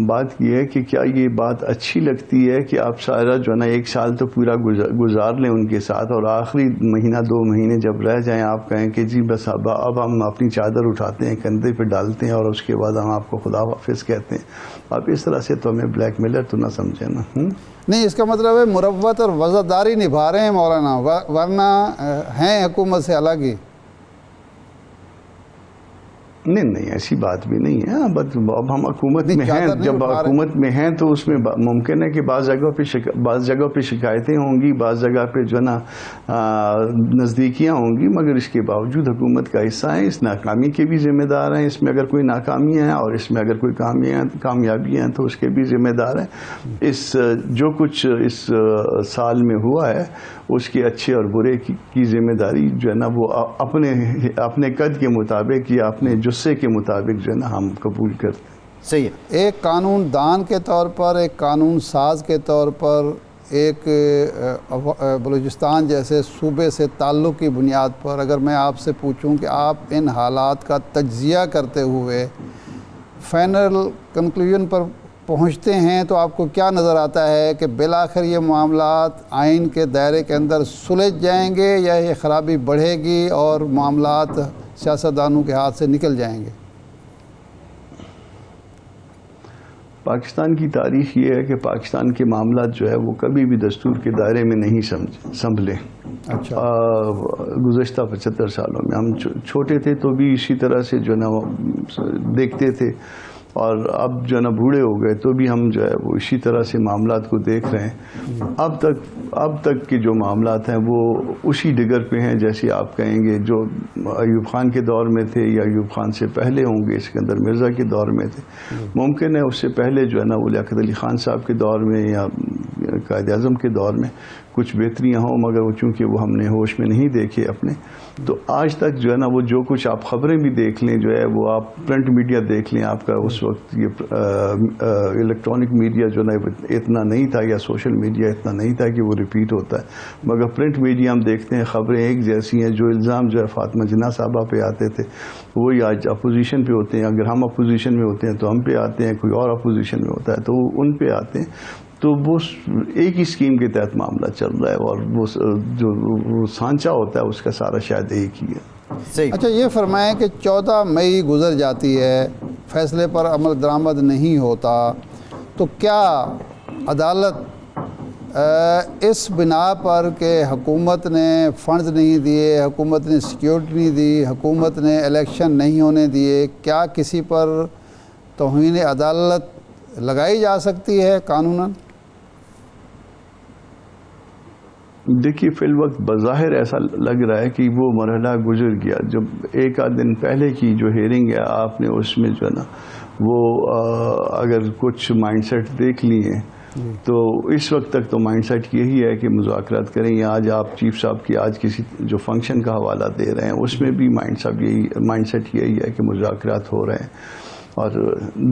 بات یہ ہے کہ کیا یہ بات اچھی لگتی ہے کہ آپ سارا جو ہے نا ایک سال تو پورا گزار لیں ان کے ساتھ، اور آخری مہینہ 2 مہینے جب رہ جائیں آپ کہیں کہ جی بس اب ہم اپنی چادر اٹھاتے ہیں، کندھے پہ ڈالتے ہیں اور اس کے بعد ہم آپ کو خدا حافظ کہتے ہیں. آپ اس طرح سے تو ہمیں بلیک میلر تو نہ سمجھیں نا. نہیں، اس کا مطلب ہے مروت اور وزاداری نبھا رہے ہیں مولانا، ورنہ ہیں حکومت سے الگ ہی. نہیں ایسی بات بھی نہیں ہے. اب ہم حکومت میں ہیں، جب حکومت میں ہیں تو اس میں ممکن ہے کہ بعض جگہوں پہ شکایتیں ہوں گی، بعض جگہ پہ جو ہے نا نزدیکیاں ہوں گی، مگر اس کے باوجود حکومت کا حصہ ہیں. اس ناکامی کے بھی ذمہ دار ہیں، اس میں اگر کوئی ناکامیاں ہیں اور اس میں اگر کوئی کامیابیاں ہیں تو اس کے بھی ذمہ دار ہیں. جو کچھ اس سال میں ہوا ہے اس کے اچھے اور برے کی ذمہ داری جو ہے نا وہ اپنے قد کے مطابق یا اپنے جسے کے مطابق جو ہے نا ہم قبول کرتے ہیں. صحیح ہے. ایک قانون دان کے طور پر، ایک قانون ساز کے طور پر، ایک بلوچستان جیسے صوبے سے تعلق کی بنیاد پر اگر میں آپ سے پوچھوں کہ آپ ان حالات کا تجزیہ کرتے ہوئے فائنل کنکلوژن پر پہنچتے ہیں تو آپ کو کیا نظر آتا ہے کہ بالآخر یہ معاملات آئین کے دائرے کے اندر سلجھ جائیں گے یا یہ خرابی بڑھے گی اور معاملات سیاستدانوں کے ہاتھ سے نکل جائیں گے؟ پاکستان کی تاریخ یہ ہے کہ پاکستان کے معاملات جو ہے وہ کبھی بھی دستور کے دائرے میں نہیں سنبھلے. اچھا. گزشتہ 75 سالوں میں ہم چھوٹے تھے تو بھی اسی طرح سے جو ہے نا دیکھتے تھے، اور اب جو ہے نا بوڑھے ہو گئے تو بھی ہم جو ہے وہ اسی طرح سے معاملات کو دیکھ رہے ہیں. اب تک کے جو معاملات ہیں وہ اسی ڈگر پہ ہیں جیسے آپ کہیں گے جو ایوب خان کے دور میں تھے یا ایوب خان سے پہلے ہوں گے، اسکندر مرزا کے دور میں تھے. ممکن ہے اس سے پہلے جو ہے نا وہ لیاقت علی خان صاحب کے دور میں یا قائد اعظم کے دور میں کچھ بہتریاں ہوں، مگر وہ چونکہ وہ ہم نے ہوش میں نہیں دیکھے اپنے. تو آج تک جو ہے نا وہ جو کچھ آپ خبریں بھی دیکھ لیں، جو ہے وہ آپ پرنٹ میڈیا دیکھ لیں، آپ کا اس وقت یہ الیکٹرانک میڈیا جو نا اتنا نہیں تھا یا سوشل میڈیا اتنا نہیں تھا کہ وہ ریپیٹ ہوتا ہے، مگر پرنٹ میڈیا ہم دیکھتے ہیں خبریں ایک جیسی ہیں. جو الزام جو ہے فاطمہ جناح صاحبہ پہ آتے تھے وہی آج اپوزیشن پہ ہوتے ہیں. اگر ہم اپوزیشن میں ہوتے ہیں تو ہم پہ آتے ہیں، کوئی اور اپوزیشن میں ہوتا ہے تو ان پہ آتے ہیں. تو وہ ایک ہی اسکیم کے تحت معاملہ چل رہا ہے، اور وہ جو سانچہ ہوتا ہے اس کا سارا شاید ایک ہی ہے. اچھا، یہ فرمائیں کہ 14 مئی گزر جاتی ہے، فیصلے پر عمل درآمد نہیں ہوتا، تو کیا عدالت اس بنا پر کہ حکومت نے فنڈز نہیں دیے، حکومت نے سیکیورٹی نہیں دی، حکومت نے الیکشن نہیں ہونے دیے، کیا کسی پر توہین عدالت لگائی جا سکتی ہے قانوناً؟ دیکھیے، فی الوقت بظاہر ایسا لگ رہا ہے کہ وہ مرحلہ گزر گیا. جب ایک آدھ دن پہلے کی جو ہیئرنگ ہے آپ نے اس میں جو ہے نا وہ اگر کچھ مائنڈ سیٹ دیکھ لیے تو اس وقت تک تو مائنڈ سیٹ یہی ہے کہ مذاکرات کریں. یا آج آپ چیف صاحب کی آج کسی جو فنکشن کا حوالہ دے رہے ہیں اس میں بھی مائنڈ سیٹ یہی ہے کہ مذاکرات ہو رہے ہیں، اور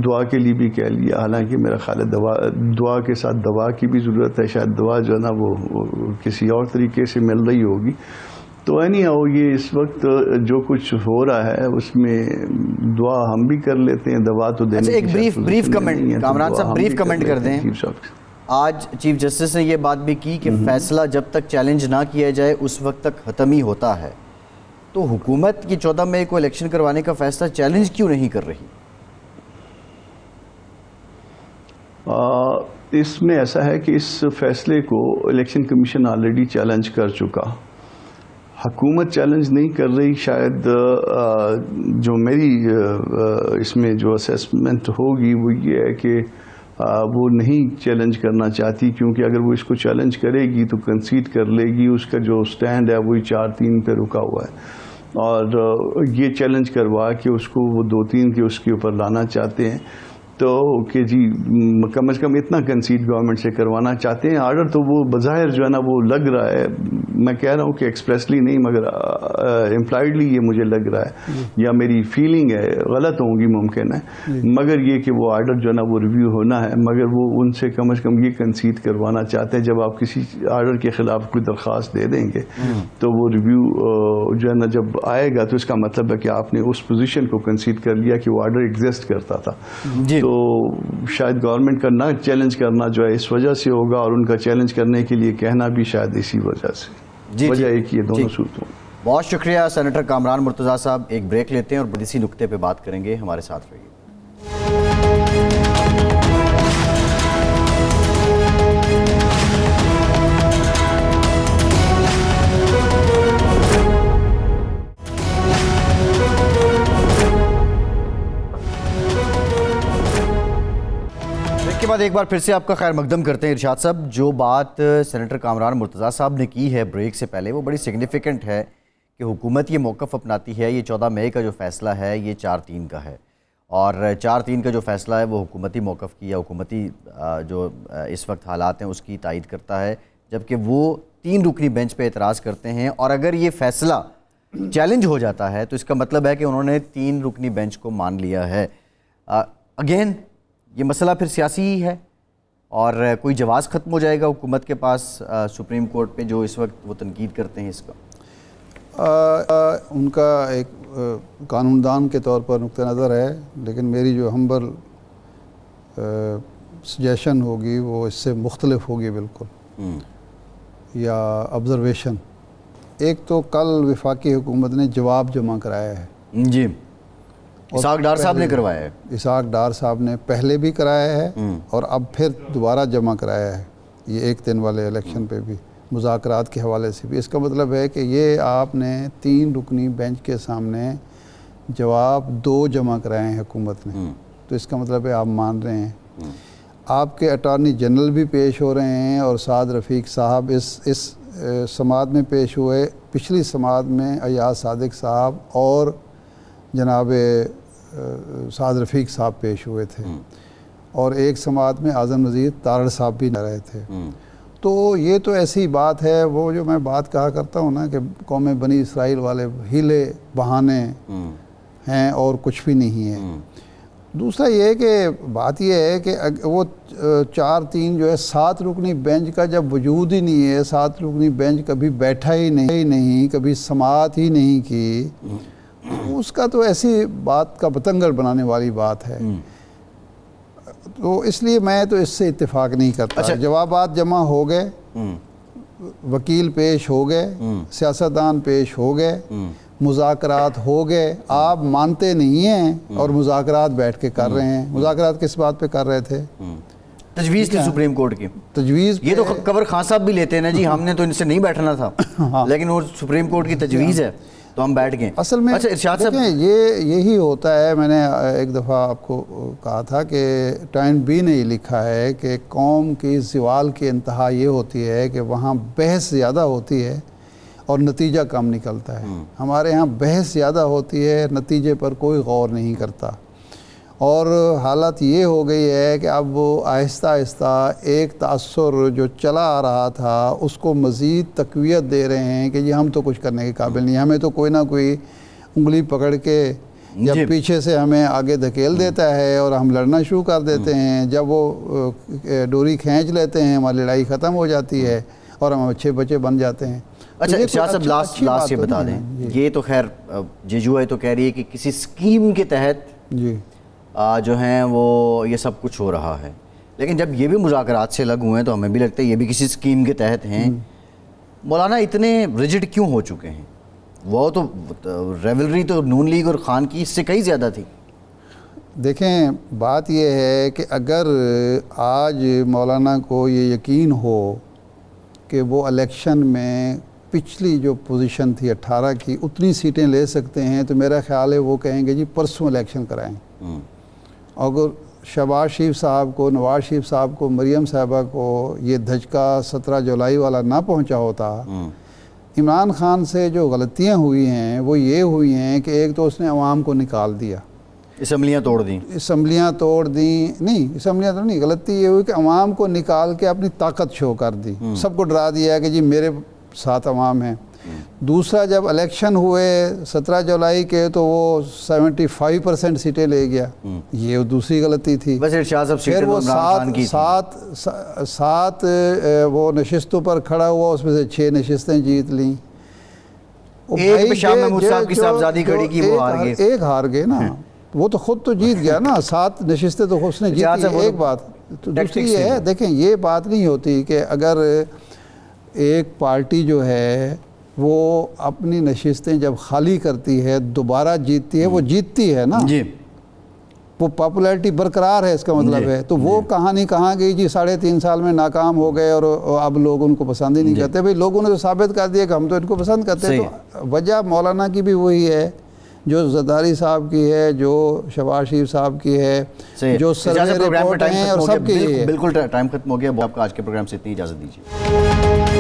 دعا کے لیے بھی کہہ لیا. حالانکہ میرا خیال ہے دعا کے ساتھ دوا کی بھی ضرورت ہے. شاید دعا جو ہے نا وہ کسی اور طریقے سے مل رہی ہوگی. تو یہ اس وقت جو کچھ ہو رہا ہے اس میں دعا ہم بھی کر لیتے ہیں، دوا تو دینے کی. ایک بریف کمنٹ کامران صاحب، بریف کمنٹ کر دیں. آج چیف جسٹس نے یہ بات بھی کی کہ فیصلہ جب تک چیلنج نہ کیا جائے اس وقت تک ختم ہی ہوتا ہے. تو حکومت کی 14 مئی کو الیکشن کروانے کا فیصلہ چیلنج کیوں نہیں کر رہی؟ اس میں ایسا ہے کہ اس فیصلے کو الیکشن کمیشن آلریڈی چیلنج کر چکا. حکومت چیلنج نہیں کر رہی. شاید جو میری اس میں جو اسیسمنٹ ہوگی وہ یہ ہے کہ وہ نہیں چیلنج کرنا چاہتی، کیونکہ اگر وہ اس کو چیلنج کرے گی تو کنسیڈ کر لے گی. اس کا جو سٹینڈ ہے وہی 4-3 پہ رکا ہوا ہے، اور یہ چیلنج کروا کہ اس کو وہ 2-3 کے اس کے اوپر لانا چاہتے ہیں. تو کہ جی کم از کم اتنا کنسیڈ گورنمنٹ سے کروانا چاہتے ہیں. آرڈر تو وہ بظاہر جو ہے نا وہ لگ رہا ہے، میں کہہ رہا ہوں کہ ایکسپریسلی نہیں مگر امپلائڈلی یہ مجھے لگ رہا ہے، یا میری فیلنگ ہے، غلط ہوں گی ممکن ہے، مگر یہ کہ وہ آرڈر جو ہے نا وہ ریویو ہونا ہے. مگر وہ ان سے کم از کم یہ کنسیڈ کروانا چاہتے ہیں. جب آپ کسی آرڈر کے خلاف کوئی درخواست دے دیں گے تو وہ ریویو جو ہے نا جب آئے گا تو اس کا مطلب ہے کہ آپ نے اس پوزیشن کو کنسیڈ کر لیا کہ وہ آرڈر ایگزسٹ کرتا تھا. تو شاید گورنمنٹ کا نہ چیلنج کرنا جو ہے اس وجہ سے ہوگا، اور ان کا چیلنج کرنے کے لیے کہنا بھی شاید اسی وجہ سے. وجہ ایک ہی ہے دونوں صورتوں. بہت شکریہ سینیٹر کامران مرتضیٰ صاحب. ایک بریک لیتے ہیں اور بڑی سی نقطے پہ بات کریں گے. ہمارے ساتھ رہیے. کے بعد ایک بار پھر سے آپ کا خیر مقدم کرتے ہیں. ارشاد صاحب، جو بات سینیٹر کامران مرتضیٰ صاحب نے کی ہے بریک سے پہلے وہ بڑی سگنیفیکنٹ ہے کہ حکومت یہ موقف اپناتی ہے. یہ 14 مئی کا جو فیصلہ ہے یہ 4-3 کا ہے، اور 4-3 کا جو فیصلہ ہے وہ حکومتی موقف کی یا حکومتی جو اس وقت حالات ہیں اس کی تائید کرتا ہے، جبکہ وہ 3 رکنی بینچ پہ اعتراض کرتے ہیں. اور اگر یہ فیصلہ چیلنج ہو جاتا ہے تو اس کا مطلب ہے کہ انہوں نے 3 رکنی بینچ کو مان لیا ہے. اگین یہ مسئلہ پھر سیاسی ہی ہے، اور کوئی جواز ختم ہو جائے گا حکومت کے پاس سپریم کورٹ پہ جو اس وقت وہ تنقید کرتے ہیں اس کا. ان کا ایک قانون دان کے طور پر نقطہ نظر ہے، لیکن میری جو ہمبل سجیشن ہوگی وہ اس سے مختلف ہوگی بالکل، یا آبزرویشن. ایک تو کل وفاقی حکومت نے جواب جمع کرایا ہے جی، اسحاق ڈار صاحب نے کروایا ہے. اسحاق ڈار صاحب نے پہلے بھی کرایا ہے اور اب پھر دوبارہ جمع کرایا ہے، یہ ایک دن والے الیکشن پہ بھی، مذاکرات کے حوالے سے بھی. اس کا مطلب ہے کہ یہ آپ نے 3 رکنی بینچ کے سامنے جواب 2 جمع کرائے ہیں حکومت نے. تو اس کا مطلب ہے آپ مان رہے ہیں. آپ کے اٹارنی جنرل بھی پیش ہو رہے ہیں اور سعد رفیق صاحب اس سماعت میں پیش ہوئے. پچھلی سماعت میں ایاز صادق صاحب اور جناب سعد رفیق صاحب پیش ہوئے تھے، اور ایک سماعت میں اعظم وزیر تارڑ صاحب بھی رہے تھے. تو یہ تو ایسی بات ہے، وہ جو میں بات کہا کرتا ہوں نا کہ قوم بنی اسرائیل والے ہیلے بہانے ہیں اور کچھ بھی نہیں ہے. دوسرا یہ ہے کہ بات یہ ہے کہ وہ 4-3 جو ہے 7 رکنی بینچ کا جب وجود ہی نہیں ہے، 7 رکنی بینچ کبھی بیٹھا ہی نہیں، کبھی سماعت ہی نہیں کی، اس کا تو ایسی بات کا بتنگڑ بنانے والی بات ہے. تو اس لیے میں تو اس سے اتفاق نہیں کرتا. جوابات جمع ہو گئے، وکیل پیش ہو گئے، سیاستدان پیش ہو گئے، مذاکرات ہو گئے. آپ مانتے نہیں ہیں اور مذاکرات بیٹھ کے کر رہے ہیں. مذاکرات کس بات پہ کر رہے تھے؟ تجویز تھی سپریم کورٹ کی. تجویز یہ تو قبر خان صاحب بھی لیتے ہیں نا جی، ہم نے تو ان سے نہیں بیٹھنا تھا، لیکن وہ سپریم کورٹ کی تجویز ہے تو ہم بیٹھ گئے. اصل میں دیکھیں یہی ہوتا ہے. میں نے ایک دفعہ آپ کو کہا تھا کہ ٹائم بھی نہیں لکھا ہے کہ قوم کی زوال کی انتہا یہ ہوتی ہے کہ وہاں بحث زیادہ ہوتی ہے اور نتیجہ کم نکلتا ہے. ہمارے ہاں بحث زیادہ ہوتی ہے، نتیجے پر کوئی غور نہیں کرتا. اور حالت یہ ہو گئی ہے کہ اب وہ آہستہ آہستہ ایک تاثر جو چلا آ رہا تھا اس کو مزید تقویت دے رہے ہیں کہ یہ ہم تو کچھ کرنے کے قابل نہیں. ہمیں تو کوئی نہ کوئی انگلی پکڑ کے جب پیچھے سے ہمیں آگے دھکیل دیتا ہے اور ہم لڑنا شروع کر دیتے ہیں. جب وہ ڈوری کھینچ لیتے ہیں ہماری لڑائی ختم ہو جاتی ہے اور ہم اچھے بچے بن جاتے ہیں. اچھا ارشاد صاحب لاسٹ یہ بتا دیں، یہ تو خیر جیجوئے تو کہہ رہی ہے کہ کسی اسکیم کے تحت جی جو ہیں وہ یہ سب کچھ ہو رہا ہے، لیکن جب یہ بھی مذاکرات سے لگ ہوئے ہیں تو ہمیں بھی لگتا ہے یہ بھی کسی اسکیم کے تحت ہیں. مولانا اتنے ریجڈ کیوں ہو چکے ہیں؟ وہ تو ریولری تو نون لیگ اور خان کی اس سے کئی زیادہ تھی. دیکھیں بات یہ ہے کہ اگر آج مولانا کو یہ یقین ہو کہ وہ الیکشن میں پچھلی جو پوزیشن تھی 18 کی اتنی سیٹیں لے سکتے ہیں تو میرا خیال ہے وہ کہیں گے جی پرسوں الیکشن کرائیں. اگر شہباز شریف صاحب کو، نواز شریف صاحب کو، مریم صاحبہ کو یہ دھچکا 17 جولائی والا نہ پہنچا ہوتا، عمران خان سے جو غلطیاں ہوئی ہیں وہ یہ ہوئی ہیں کہ ایک تو اس نے عوام کو نکال دیا، اسمبلیاں توڑ دیں. اسمبلیاں توڑ دیں، نہیں اسمبلیاں تو نہیں، غلطی یہ ہوئی کہ عوام کو نکال کے اپنی طاقت شو کر دی، سب کو ڈرا دیا کہ جی میرے ساتھ عوام ہیں. دوسرا جب الیکشن ہوئے 17 جولائی کے تو وہ 75% سیٹیں لے گیا، یہ دوسری غلطی تھی. بس ارشاد صاحب پھر وہ سات وہ نشستوں پر کھڑا ہوا، اس میں سے 6 نشستیں جیت لیں. ایک شاہ محمود صاحب کی صاحبزادی کھڑی کی وہ ہار گئے، ایک ہار گئے نا، وہ تو خود تو جیت گیا نا. 7 نشستیں تو اس نے جیتی. ایک بات تو دوسری یہ ہے، دیکھیں یہ بات نہیں ہوتی کہ اگر ایک پارٹی جو ہے وہ اپنی نشستیں جب خالی کرتی ہے دوبارہ جیتتی ہے، وہ جیتتی ہے نا جی، وہ پاپولیرٹی برقرار ہے، اس کا مطلب ہے. تو وہ کہانی کہاں گئی جی 3.5 سال میں ناکام ہو گئے اور اب لوگ ان کو پسند ہی نہیں کرتے. بھئی لوگوں نے تو ثابت کر دیا کہ ہم تو ان کو پسند کرتے. تو وجہ مولانا کی بھی وہی ہے جو زرداری صاحب کی ہے، جو شہباز شریف صاحب کی ہے، جو سروے رپورٹ ہیں، اور سب کی ہے. بالکل ٹائم ختم ہو گیا. آپ کا آج کے پروگرام سے اتنی اجازت دیجیے.